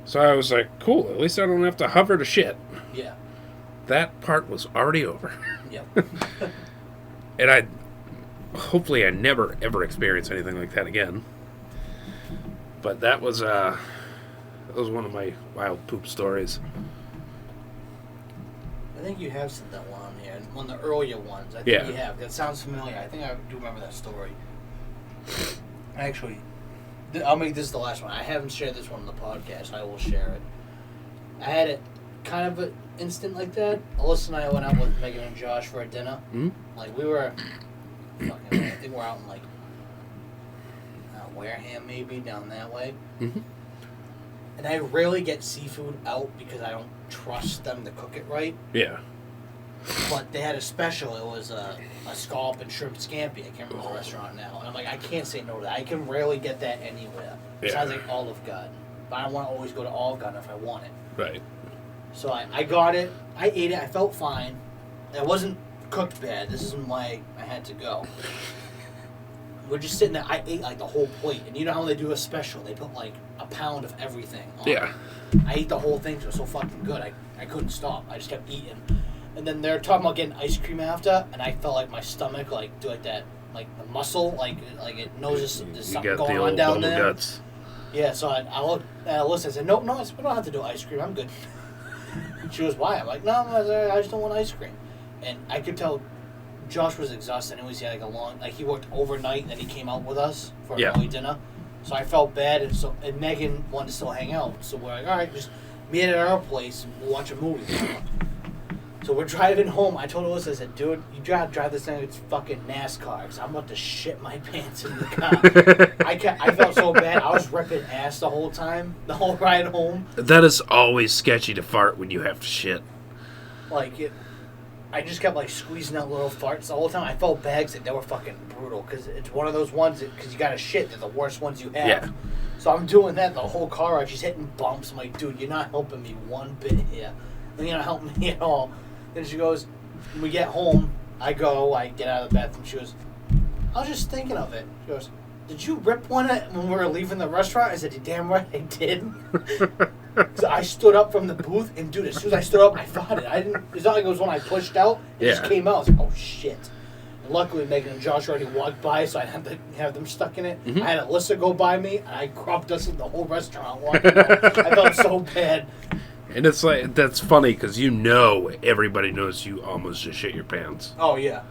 So I was like, cool, at least I don't have to hover to shit. Yeah. That part was already over. Yep. And hopefully I never ever experience anything like that again. But that was one of my wild poop stories. I think you have said that one on here. One of the earlier ones. I think Yeah. you have. That sounds familiar. I think I do remember that story. Actually, I'll make this the last one. I haven't shared this one on the podcast. I will share it. I had it kind of an instant like that. Alyssa and I went out with Megan and Josh for a dinner. Mm-hmm. Like, we were... Fucking, I think we're out in, like... Wareham, maybe, down that way. Mm-hmm. And I rarely get seafood out because I don't trust them to cook it right. Yeah. But they had a special. It was a scallop and shrimp scampi. I can't remember the restaurant now. And I'm like, I can't say no to that. I can rarely get that anywhere. Besides, like, Olive Garden. But I don't want to always go to Olive Garden if I want it. Right. So I got it. I ate it. I felt fine. It wasn't cooked bad. This isn't why I had to go. We're just sitting there. I ate, like, the whole plate. And you know how they do a special? They put, like, a pound of everything on it. I ate the whole thing. It was so fucking good. I couldn't stop. I just kept eating. And then they're talking about getting ice cream after, and I felt like my stomach, like, do like that, like, the muscle, like it knows there's something going on down there. Guts. Yeah, so I looked at Alyssa. I said, no, we don't have to do ice cream. I'm good. She goes, why? I'm like, no, I just don't want ice cream. And I could tell Josh was exhausted. Anyways, he had he worked overnight, and then he came out with us for an early dinner. So I felt bad, and Megan wanted to still hang out. So we're like, all right, just meet at our place, and we'll watch a movie. So we're driving home. I told Alyssa, I said, dude, you gotta drive this thing. It's fucking NASCAR, because I'm about to shit my pants in the car. I felt so bad. I was ripping ass the whole time, the whole ride home. That is always sketchy to fart when you have to shit. I just kept, like, squeezing out little farts the whole time. I felt bad because they were fucking brutal, because it's one of those ones, because you gotta shit, they're the worst ones you have. Yeah. So I'm doing that the whole car ride, just hitting bumps. I'm like, dude, you're not helping me one bit here. You're not helping me at all. Then she goes, when we get home, I get out of the bathroom. She goes, I was just thinking of it. She goes, did you rip one when we were leaving the restaurant? I said, you're damn right I did. So I stood up from the booth, and dude, as soon as I stood up, I thought it. It's not like it was when I pushed out. It just came out. I was like, oh, shit. And luckily, Megan and Josh already walked by, so I didn't have to have them stuck in it. Mm-hmm. I had Alyssa go by me, and I crop dusted the whole restaurant walking out. I felt so bad. And it's like, that's funny because everybody knows you almost just shit your pants. Oh, yeah.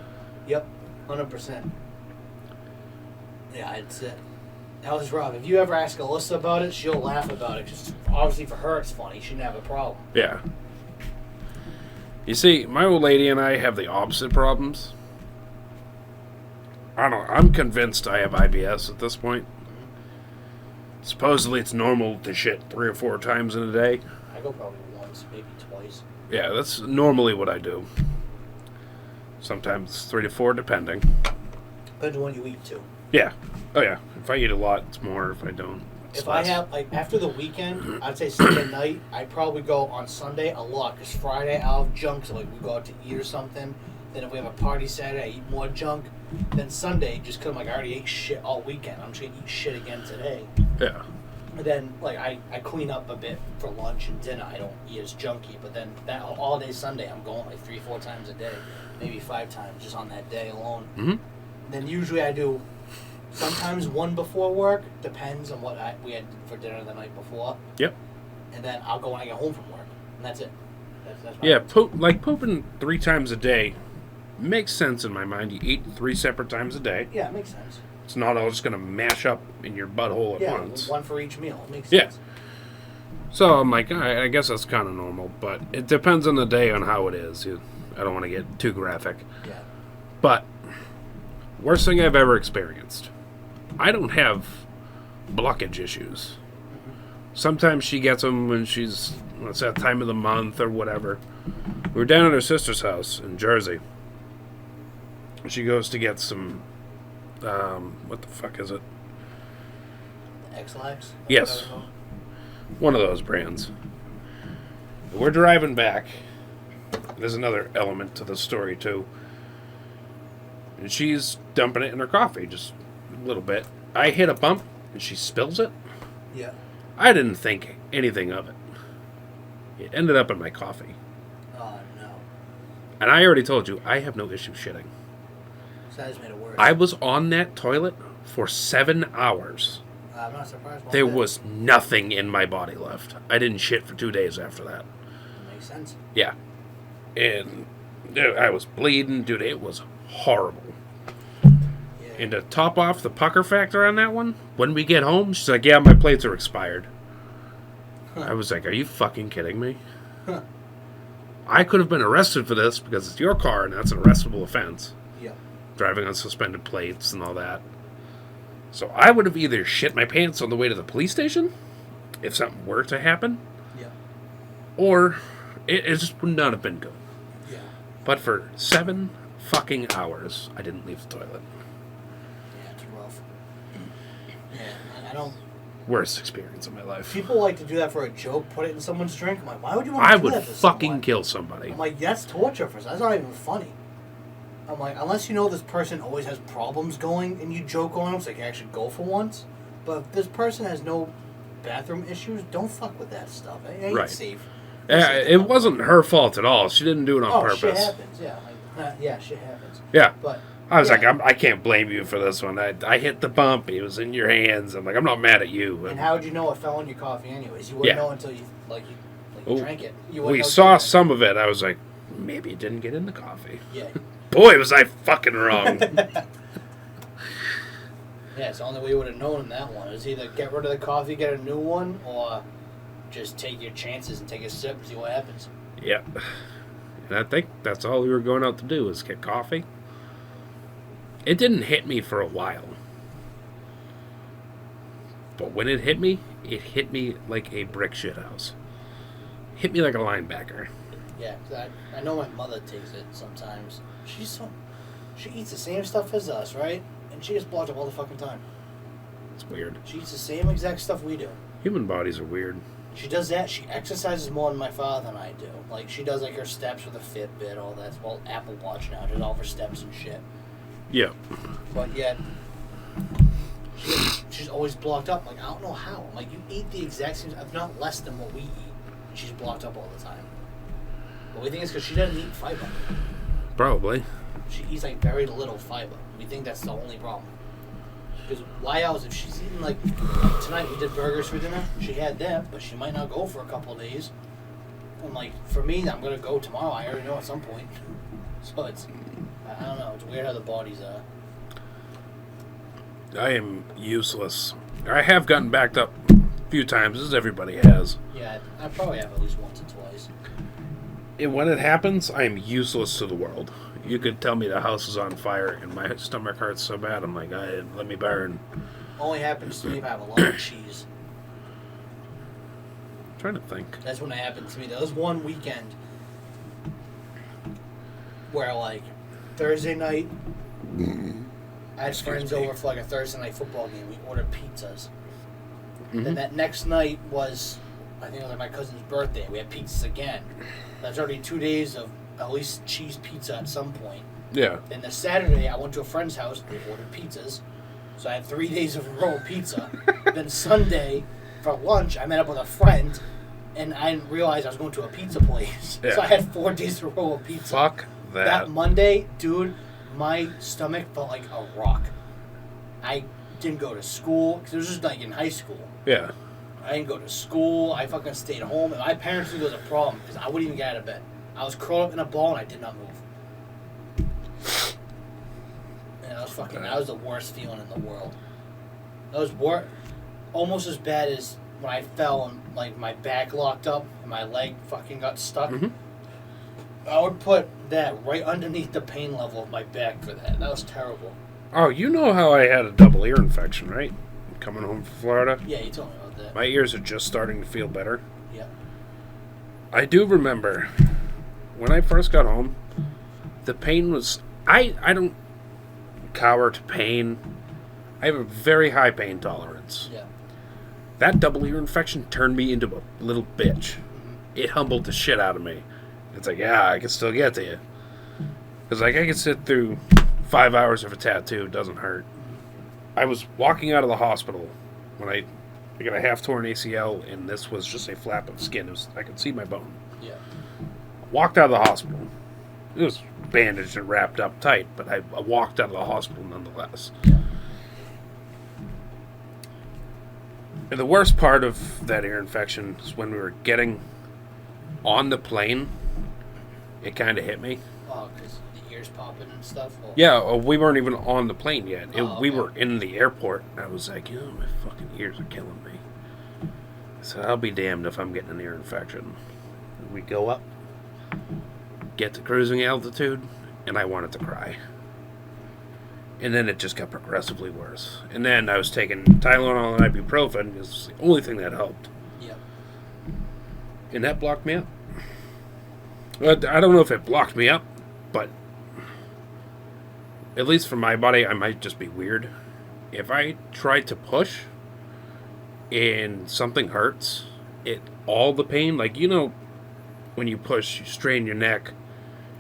Yep. 100%. Yeah, it's it. That was rough. If you ever ask Alyssa about it, she'll laugh about it. Just obviously for her, it's funny. She didn't have a problem. Yeah. You see, my old lady and I have the opposite problems. I don't know. I'm convinced I have IBS at this point. Supposedly it's normal to shit 3 or 4 times in a day. I go probably once, maybe twice. Yeah, that's normally what I do. Sometimes 3 to 4, depending. Depends on when you eat, too. Yeah. Oh, yeah. If I eat a lot, it's more. If I don't, it's if less. I have, like, after the weekend, I'd say Sunday night, I probably go on Sunday a lot, because Friday I'll have junk, so, like, we go out to eat or something. Then if we have a party Saturday, I eat more junk. Then Sunday, just because I already ate shit all weekend, I'm just going to eat shit again today. Yeah. And then, like, I clean up a bit for lunch and dinner. I don't eat as junky. But then that all day Sunday, I'm going like 3-4 times a day. Maybe 5 times just on that day alone. Mm-hmm. Then usually I do sometimes one before work. Depends on what we had for dinner the night before. Yep. And then I'll go when I get home from work. And that's it. That's Yeah, pooping 3 times a day makes sense in my mind. You eat 3 separate times a day. Yeah, it makes sense. It's not all just going to mash up in your butthole at once. One for each meal. It makes Yeah. sense. So I'm like, all right, I guess that's kind of normal, but it depends on the day on how it is. I don't want to get too graphic. Yeah. But worst thing I've ever experienced. I don't have blockage issues. Sometimes she gets them when it's that time of the month or whatever. We were down at her sister's house in Jersey. She goes to get some, what the fuck is it? X-Lax? Yes. One of those brands. We're driving back. There's another element to the story, too. And she's dumping it in her coffee, just a little bit. I hit a bump, and she spills it. Yeah. I didn't think anything of it. It ended up in my coffee. Oh, no. And I already told you, I have no issue shitting. So that just made it worse. I was on that toilet for 7 hours. I'm not surprised. There was nothing in my body left. I didn't shit for 2 days after that. Makes sense. Yeah. And dude, I was bleeding. Dude, it was horrible. Yeah, And to top off the pucker factor on that one, when we get home, she's like, yeah, my plates are expired. I was like, are you fucking kidding me? I could have been arrested for this because it's your car and that's an arrestable offense. Yeah. Driving on suspended plates and all that. So I would have either shit my pants on the way to the police station, if something were to happen, Yeah. or it just would not have been good. Yeah. But for 7 fucking hours, I didn't leave the toilet. Yeah, it's rough. Yeah, I don't... Worst experience of my life. People like to do that for a joke, put it in someone's drink. I'm like, why would you want I to do would that to fucking someone? kill somebody. I'm like, that's torture for us. That's not even funny. I'm like, unless you know this person always has problems going and you joke on them so they can actually go for once. But if this person has no bathroom issues, don't fuck with that stuff. It ain't Right. safe. It wasn't her fault at all. She didn't do it on Oh, purpose. shit happens, yeah. Like, yeah, shit happens. Yeah. But I was yeah. like, I can't blame you for this one. I hit the bump. It was in your hands. I'm like, I'm not mad at you. And how would you know it fell in your coffee anyways? You wouldn't Yeah. know until you Oh, drank it. You wouldn't we know saw till- some of it. I was like, maybe it didn't get in the coffee. Yeah. Boy, was I fucking wrong. Yeah, it's the only way you would have known in that one. It was either get rid of the coffee, get a new one, or just take your chances and take a sip and see what happens. Yeah. And I think that's all we were going out to do was get coffee. It didn't hit me for a while. But when it hit me like a brick shithouse. Hit me like a linebacker. Yeah, 'cause I know my mother takes it sometimes. She eats the same stuff as us, right? And she gets blocked up all the fucking time. It's weird. She eats the same exact stuff we do. Human bodies are weird. She does that. She exercises more than my father and I do. Like, she does, like, her steps with a Fitbit, all that. Well, Apple Watch now does all of her steps and shit. Yeah. But yet, she's always blocked up. Like, I don't know how. I'm like, you eat the exact same, if not less than what we eat. And she's blocked up all the time. But we think it's because she doesn't eat fiber. Probably. She eats, like, very little fiber. We think that's the only problem. Because why else? If she's eating, like tonight we did burgers for dinner, she had that, but she might not go for a couple of days. I'm like, for me, I'm going to go tomorrow. I already know at some point. So it's, I don't know. It's weird how the bodies are. I am useless. I have gotten backed up a few times, as everybody has. Yeah, I probably have at least once or twice. And when it happens, I am useless to the world. You could tell me the house is on fire and my stomach hurts so bad, I'm like, let me burn. Only happens to me if I have a lot of cheese. I'm trying to think. That's when it happened to me. There was one weekend where, like, Thursday night, I had friends over for, like, a Thursday night football game. We ordered pizzas. Then that next night was, I think it was like my cousin's birthday. We had pizzas again. That's already 2 days of at least cheese pizza at some point. Yeah. Then the Saturday, I went to a friend's house. We ordered pizzas. So I had 3 days of a row of pizza. Then Sunday, for lunch, I met up with a friend, and I didn't realize I was going to a pizza place. Yeah. So I had 4 days of a row of pizza. Fuck that. That Monday, dude, my stomach felt like a rock. I didn't go to school, because it was just like in high school. Yeah. I didn't go to school. I fucking stayed home. And my parents knew there was a problem, because I wouldn't even get out of bed. I was curled up in a ball, and I did not move. And that was the worst feeling in the world. That was almost as bad as when I fell and, like, my back locked up and my leg fucking got stuck. Mm-hmm. I would put that right underneath the pain level of my back for that. That was terrible. Oh, you know how I had a double ear infection, right? Coming home from Florida. Yeah, you told me about that. My ears are just starting to feel better. Yeah. I do remember when I first got home, the pain was... I don't cower to pain. I have a very high pain tolerance. Yeah. That double ear infection turned me into a little bitch. It humbled the shit out of me. It's like, yeah, I can still get to you. Because, like, I can sit through 5 hours of a tattoo. It doesn't hurt. I was walking out of the hospital when I got a half-torn ACL, and this was just a flap of skin. I could see my bone. Yeah. Walked out of the hospital. It was bandaged and wrapped up tight, but I walked out of the hospital nonetheless. Yeah. And the worst part of that ear infection is when we were getting on the plane it kind of hit me. Oh, because the ears popping and stuff? Well, Yeah, we weren't even on the plane yet. We okay. were in the airport. I was like, my fucking ears are killing me. So I'll be damned if I'm getting an ear infection. We go up, get to cruising altitude, and I wanted to cry. And then it just got progressively worse. And then I was taking Tylenol and ibuprofen. It was the only thing that helped. Yep. And that blocked me up. But I don't know if it blocked me up, but at least for my body, I might just be weird. If I try to push and something hurts, all the pain, like, when you push, you strain your neck.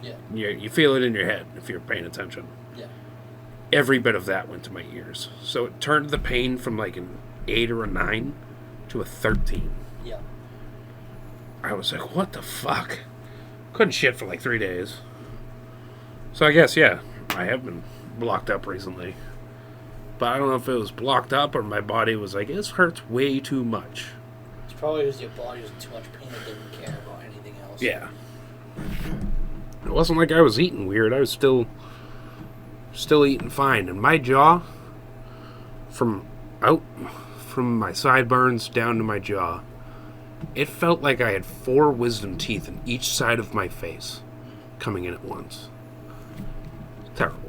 Yeah. You feel it in your head if you're paying attention. Yeah. Every bit of that went to my ears. So it turned the pain from like an 8 or a 9 to a 13. Yeah. I was like, what the fuck? Couldn't shit for like 3 days. So I guess, yeah, I have been blocked up recently. But I don't know if it was blocked up or my body was like, this hurts way too much. It's probably just your body was in too much pain and didn't care about anything else. Yeah. It wasn't like I was eating weird. I was still eating fine. And my jaw, from my sideburns down to my jaw, it felt like I had 4 wisdom teeth in each side of my face coming in at once. Terrible.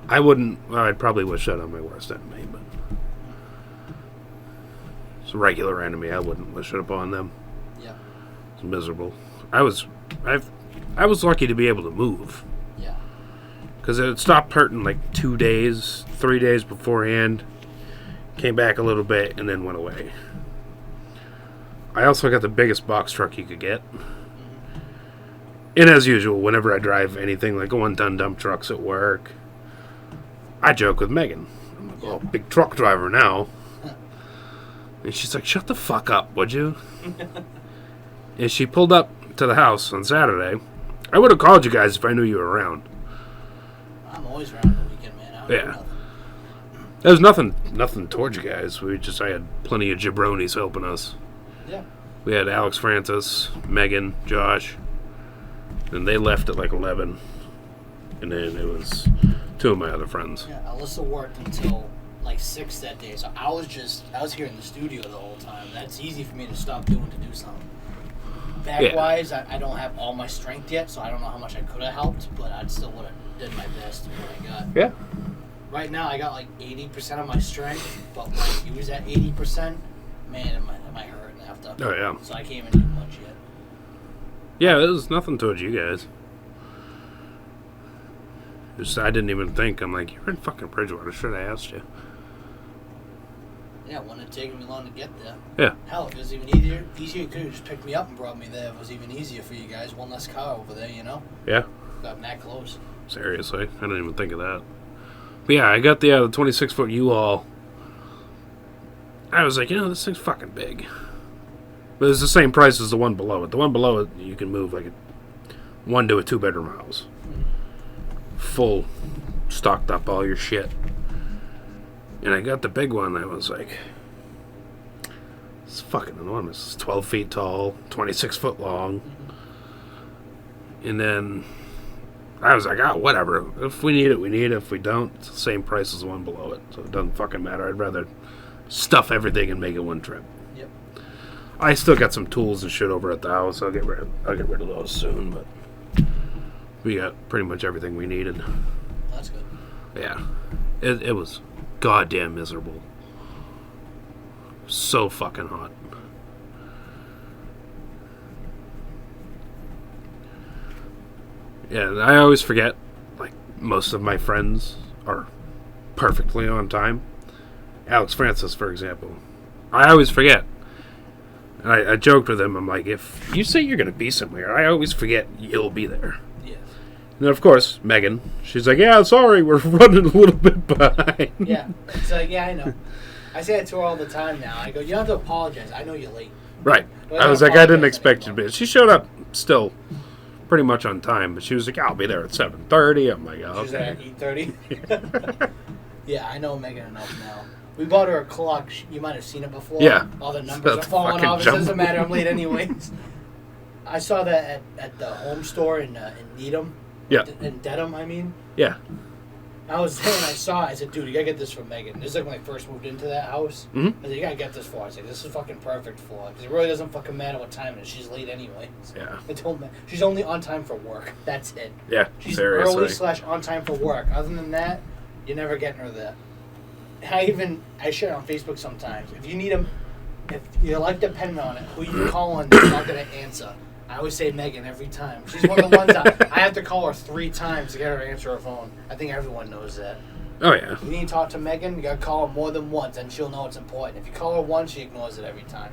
I'd probably wish that on my worst enemy, but it's a regular enemy. I wouldn't wish it upon them. Yeah. It's miserable. I was lucky to be able to move. Yeah. Because it stopped hurting like 2 days, 3 days beforehand. Came back a little bit and then went away. I also got the biggest box truck you could get. And as usual, whenever I drive anything like 1-ton dump trucks at work, I joke with Megan. I'm like, oh, big truck driver now. And she's like, shut the fuck up, would you? And she pulled up to the house on Saturday. I would have called you guys if I knew you were around. I'm always around the weekend, man. I don't Yeah. do nothing. There's nothing towards you guys. I had plenty of jabronis helping us. Yeah. We had Alex Francis, Megan, Josh, and they left at like 11. And then it was 2 of my other friends. Yeah, Alyssa worked until like 6 that day, so I was here in the studio the whole time. That's easy for me to stop doing to do something. Back-wise, I don't have all my strength yet, so I don't know how much I could have helped, but I still would have did my best with what I got. Yeah. Right now, I got like 80% of my strength, but when I use that 80%, man, it might hurt after. Oh, yeah. So I can't even do much yet. Yeah, there was nothing towards you guys. I didn't even think. I'm like, you're in fucking Bridgewater. Should I asked you? Yeah, it wouldn't have taken me long to get there. Yeah. Hell, if it was even easier, you could have just picked me up and brought me there. If it was even easier for you guys. One less car over there, Yeah. Got that close. Seriously, I didn't even think of that. But yeah, I got the 26-foot U-Haul. I was like, this thing's fucking big. But it's the same price as the one below it. The one below it, you can move like a 1 to a 2-bedroom house. Full, stocked up all your shit. And I got the big one. I was like, it's fucking enormous. It's 12 feet tall, 26 foot long. And then I was like, whatever. If we need it, we need it. If we don't, it's the same price as the one below it. So it doesn't fucking matter. I'd rather stuff everything and make it one trip. Yep. I still got some tools and shit over at the house. I'll get rid of those soon, but we got pretty much everything we needed. That's good. Yeah. It was goddamn miserable. So fucking hot. Yeah, and I always forget, like, most of my friends are perfectly on time. Alex Francis, for example. I always forget. And I joked with him, I'm like, if you say you're going to be somewhere, I always forget you'll be there. Yeah. And then, of course, Megan, she's like, yeah, sorry, we're running a little bit behind. Yeah. It's like, yeah, I know. I say it to her all the time now. I go, you don't have to apologize. I know you're late. Right. But I was like, I didn't expect you to anymore. be. She showed up still pretty much on time, but she was like, I'll be there at 7:30. I'm like, oh, She's at okay. 8:30. Yeah, I know Megan enough now. We bought her a clock. You might have seen it before. Yeah. All the numbers are That's falling fucking off. It jump. doesn't matter. I'm late anyways. I saw that at the home store in Needham. Yeah. In Dedham, I mean. Yeah. I was there and I saw it. I said, dude, you gotta get this for Megan. This is like when I first moved into that house. Mm-hmm. I said, you gotta get this for her. I said, this is fucking perfect for her. Because it really doesn't fucking matter what time it is. She's late anyway. So Yeah. I told me, she's only on time for work. That's it. Yeah. She's Seriously. early / on time for work. Other than that, you're never getting her there. I share it on Facebook sometimes. If you need them, if your life depending on it, who you calling, they're not gonna answer. I always say Megan every time. She's one of the ones I have to call her 3 times to get her to answer her phone. I think everyone knows that. Oh, yeah. You need to talk to Megan, you gotta call her more than once, and she'll know it's important. If you call her once, she ignores it every time.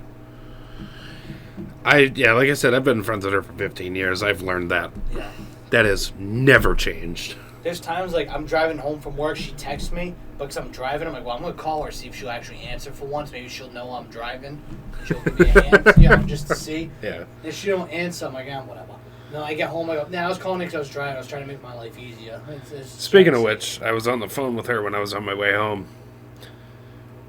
Like I said, I've been friends with her for 15 years. I've learned that. Yeah. That has never changed. There's times like I'm driving home from work, she texts me, but because I'm driving, I'm like, well, I'm gonna call her, see if she'll actually answer for once. Maybe she'll know I'm driving. She'll give me a hand, just to see. Yeah. If she don't answer, I'm like, whatever. No, I get home, I go, I was calling because I was driving. I was trying to make my life easier. Speaking of which, I was on the phone with her when I was on my way home.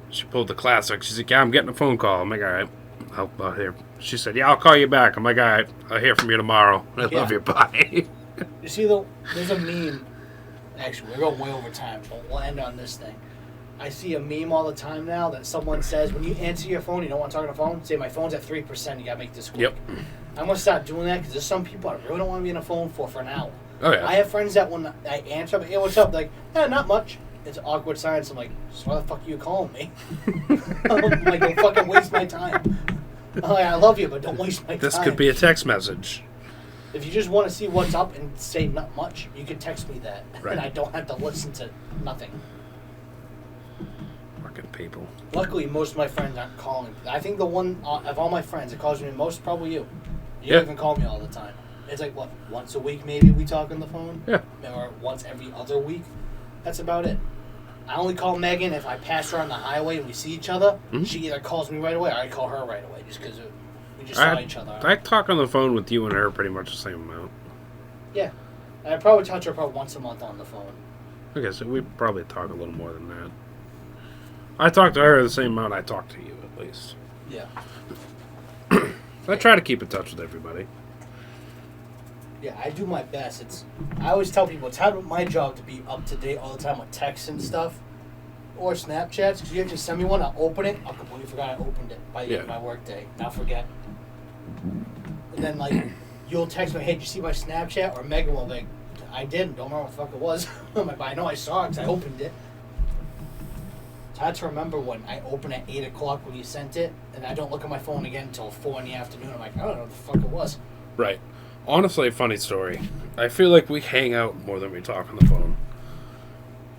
She pulled the classic. She's like, yeah, I'm getting a phone call. I'm like, all right. I'll hear. She said, yeah, I'll call you back. I'm like, all right. I'll hear from you tomorrow. I love you. Bye. You see, there's a meme. Actually, we're going way over time, but we'll end on this thing. I see a meme all the time now that someone says, when you answer your phone, you don't want to talk on the phone, say, my phone's at 3%, you got to make this quick. Yep. I'm going to start doing that because there's some people I really don't want to be on the phone for an hour. Oh, yeah. I have friends that when I answer, I'm like, hey, what's up? Like, not much. It's awkward silence. I'm like, so why the fuck are you calling me? I'm like, don't fucking waste my time. I'm like, I love you, but don't waste my time. This could be a text message. If you just want to see what's up and say not much, you can text me that. Right. And I don't have to listen to nothing. Fucking people. Luckily, most of my friends aren't calling. I think the one of all my friends that calls me the most is probably you. You Yeah. don't even call me all the time. It's like, what, once a week maybe we talk on the phone? Yeah. Or once every other week. That's about it. I only call Megan if I pass her on the highway and we see each other. Mm-hmm. She either calls me right away or I call her right away just because we just saw each other. I talk on the phone with you and her pretty much the same amount. Yeah. I probably talk to her probably once a month on the phone. Okay, so we probably talk a little more than that. I talk to her the same amount I talk to you, at least. Yeah. I try to keep in touch with everybody. Yeah, I do my best. I always tell people it's hard with my job to be up to date all the time with texts and stuff. Or Snapchats, because you have to send me one, I'll open it, I'll completely forgot I opened it by the end of my work day. I'll forget. And then, like, you'll text me, hey, did you see my Snapchat? Or Megan will be like, I didn't, don't remember what the fuck it was. I'm like, but I know I saw it because I opened it. It's hard to remember when I open at 8 o'clock when you sent it, and I don't look at my phone again until 4 in the afternoon. I'm like, I don't know what the fuck it was. Right. Honestly, funny story. I feel like we hang out more than we talk on the phone.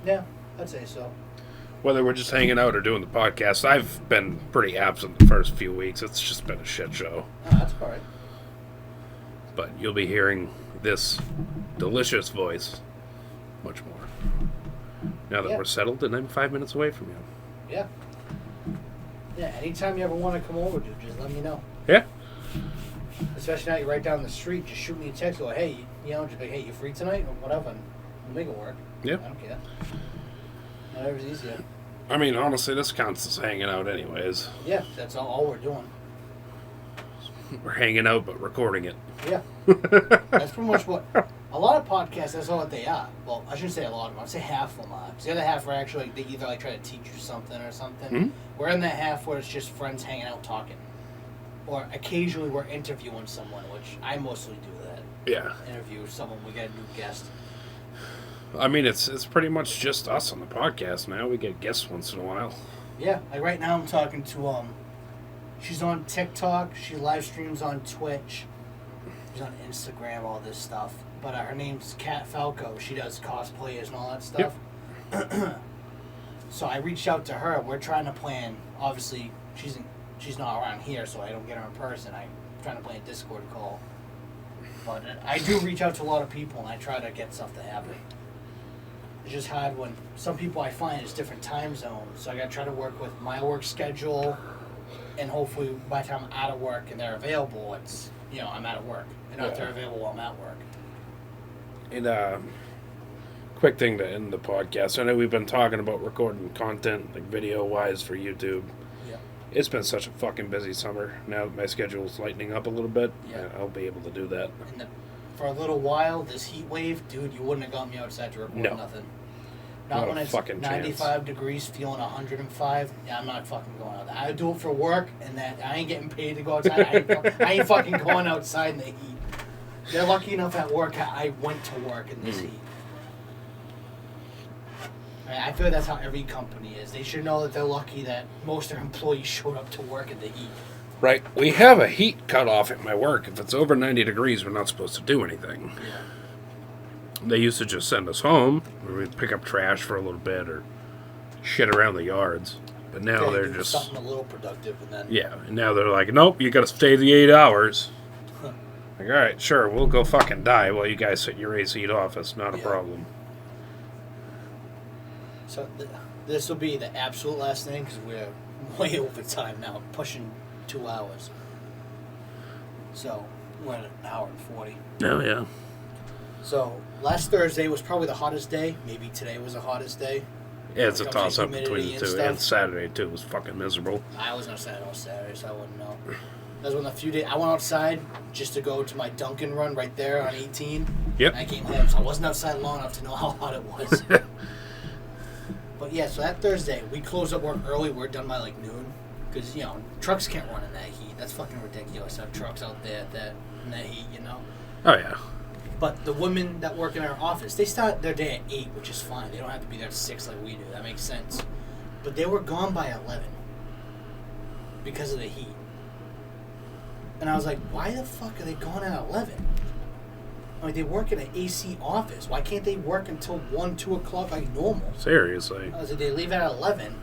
Yeah, I'd say so. Whether we're just hanging out or doing the podcast, I've been pretty absent the first few weeks. It's just been a shit show. Oh, that's all right. But you'll be hearing this delicious voice much more. Now that we're settled and I'm 5 minutes away from you. Yeah. Yeah, anytime you ever want to come over, dude, just let me know. Yeah. Especially now you're right down the street, just shoot me a text, go, hey, just be, hey, you free tonight? Or whatever, and we'll make it work. Yeah. I don't care. Whatever's easier. I mean, honestly, this counts as hanging out anyways. Yeah, that's all we're doing. We're hanging out, but recording it. Yeah. That's pretty much what... A lot of podcasts, that's all what they are. Well, I shouldn't say a lot of them. I'd say half of them are. 'Cause the other half are actually, they either like try to teach you something or something. Mm-hmm. We're in that half where it's just friends hanging out talking. Or occasionally we're interviewing someone, which I mostly do that. Yeah. Interview someone, we get a new guest. I mean, it's pretty much just us on the podcast now. We get guests once in a while. Yeah, like right now I'm talking to, she's on TikTok, she live streams on Twitch, she's on Instagram, all this stuff. But her name's Kat Falco. She does cosplays and all that stuff. Yep. So I reached out to her. We're trying to plan. Obviously, she's not around here, so I don't get her in person. I'm trying to plan a Discord call. But I do reach out to a lot of people, and I try to get stuff to happen. It's just hard when some people I find it's different time zones. So I got to try to work with my work schedule, and hopefully by the time I'm out of work and they're available, it's I'm out of work, and if they're available while I'm at work. And quick thing to end the podcast. I know we've been talking about recording content, like video-wise, for YouTube. Yeah. It's been such a fucking busy summer. Now that my schedule's lightening up a little bit, Yeah. I'll be able to do that. And for a little while, this heat wave, dude, you wouldn't have got me outside to record nothing. Not when a it's fucking 95 degrees, feeling 105. Yeah, I'm not fucking going out there. I do it for work, and that I ain't getting paid to go outside. I ain't fucking going outside in the heat. They're lucky enough at work. I went to work in this heat. I feel that's how every company is. They should know that they're lucky that most of their employees showed up to work in the heat. Right. We have a heat cutoff at my work. If it's over 90 degrees, we're not supposed to do anything. Yeah. They used to just send us home, or we'd pick up trash for a little bit, or shit around the yards. But now they're do just... something a little productive, and then... Yeah, and now they're like, nope, you gotta stay the 8 hours. Like, alright, sure, we'll go fucking die while you guys sit in your AC office. Not a problem. So this will be the absolute last thing, because we're way over time now, pushing 2 hours. So we're at an hour and 40. Oh, yeah. So last Thursday was probably the hottest day. Maybe today was the hottest day. Yeah, it's a When it comes to toss-up between humidity the two. stuff. And Saturday, too, was fucking miserable. I was outside on Saturday, so I wouldn't know. That was one of the few days I went outside just to go to my Dunkin' run right there on 18. Yep. And I came home, so I wasn't outside long enough to know how hot it was. But yeah, so that Thursday, we closed up work early. We're done by like noon. Because, you know, trucks can't run in that heat. That's fucking ridiculous to have trucks out there in that heat, you know? Oh, yeah. But the women that work in our office, they start their day at 8, which is fine. They don't have to be there at 6 like we do. That makes sense. But they were gone by 11 because of the heat. And I was like, why the fuck are they gone at 11? I mean, they work in an AC office. Why can't they work until 1, 2 o'clock like normal? Seriously. I was like, they leave at 11.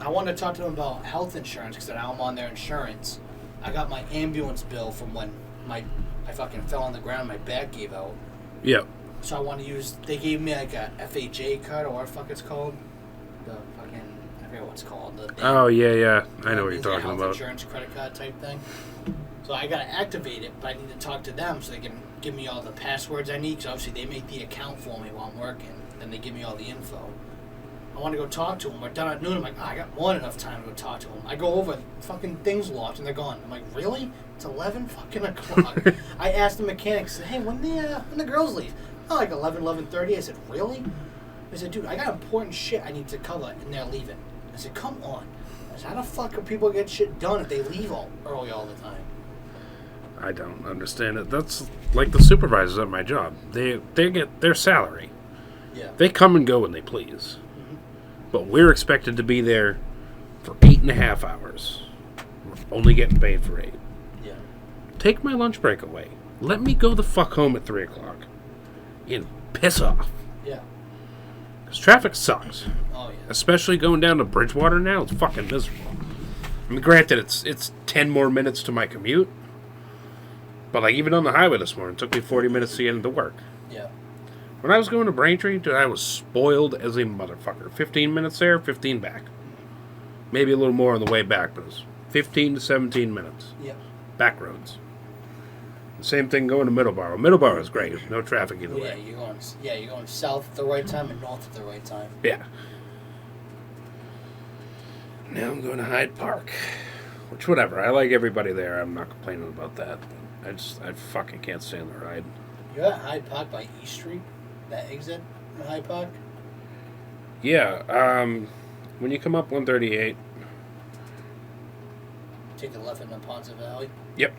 I wanted to talk to them about health insurance because now I'm on their insurance. I got my ambulance bill from when I fucking fell on the ground, my back gave out. Yep. So I want to use, they gave me like a FHA card or what the fuck it's called. The fucking, I forget what it's called. Oh, yeah. I know what you're it's a talking health about. Insurance credit card type thing. So I got to activate it, but I need to talk to them so they can give me all the passwords I need. Because obviously they make the account for me while I'm working. Then they give me all the info. I want to go talk to them. We're done at noon. I'm like, I got more than enough time to go talk to them. I go over, fucking things locked, and they're gone. I'm like, really? It's 11 fucking o'clock. I asked the mechanic, said, hey, when the girls leave? Oh, like 11:30. I said, really? I said, dude, I got important shit I need to cover, and they're leaving. I said, come on. I said, how the fuck can people get shit done if they leave early all the time? I don't understand it. That's like the supervisors at my job. They get their salary. Yeah. They come and go when they please. But we're expected to be there for 8.5 hours. We're only getting paid for 8. Yeah. Take my lunch break away. Let me go the fuck home at 3 o'clock. And piss off. Yeah. Because traffic sucks. Oh, yeah. Especially going down to Bridgewater now. It's fucking miserable. I mean, granted, it's 10 more minutes to my commute. But like even on the highway this morning, it took me 40 minutes to get into work. Yeah. When I was going to Braintree, dude, I was spoiled as a motherfucker. 15 minutes there, 15 back. Maybe a little more on the way back, but it was 15 to 17 minutes. Yeah. Back roads. The same thing going to Middleborough. Middleborough is great. There's no traffic either Yeah, way. you're going south at the right time and north at the right time. Yeah. Now I'm going to Hyde Park. Which, whatever. I like everybody there. I'm not complaining about that. I fucking can't stand the ride. You're at Hyde Park by East Street? That exit in Hyde Park? Yeah, when you come up 138. Take a left into Ponce Valley? Yep.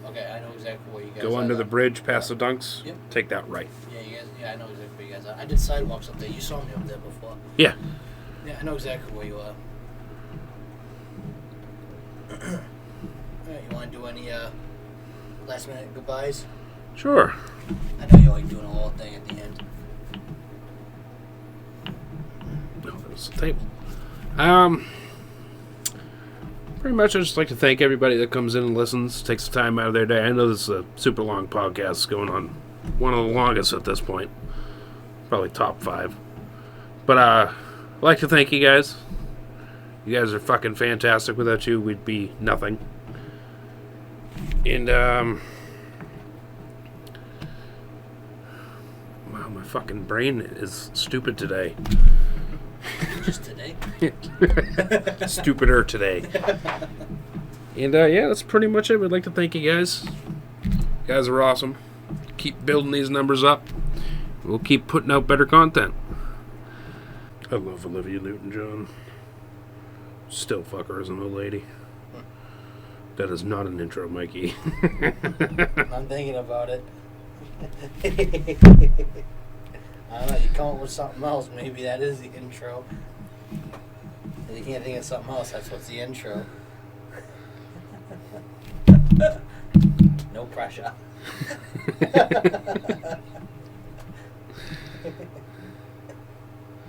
Okay, I know exactly where you guys are. Go under the then. bridge past the dunks. Yep. Take that right. Yeah, I know exactly where you guys are. I did sidewalks up there. You saw me up there before. Yeah. Yeah, I know exactly where you are. Alright, you want to do any last minute goodbyes? Sure. I know you like doing a whole thing at the end. No, there's the table. Pretty much I just like to thank everybody that comes in and listens, takes the time out of their day. I know this is a super long podcast going on, one of the longest at this point. Probably top 5. But I'd like to thank you guys. You guys are fucking fantastic. Without you, we'd be nothing. And wow, my fucking brain is stupid today. Just today. Stupider today. And yeah, that's pretty much it. We'd like to thank you guys. You guys are awesome. Keep building these numbers up. We'll keep putting out better content. I love Olivia Newton-John. Still fuck her as an old lady. That is not an intro, Mikey. I'm thinking about it. I don't know, you come up with something else, maybe that is the intro. If you can't think of something else, that's what's the intro. No pressure.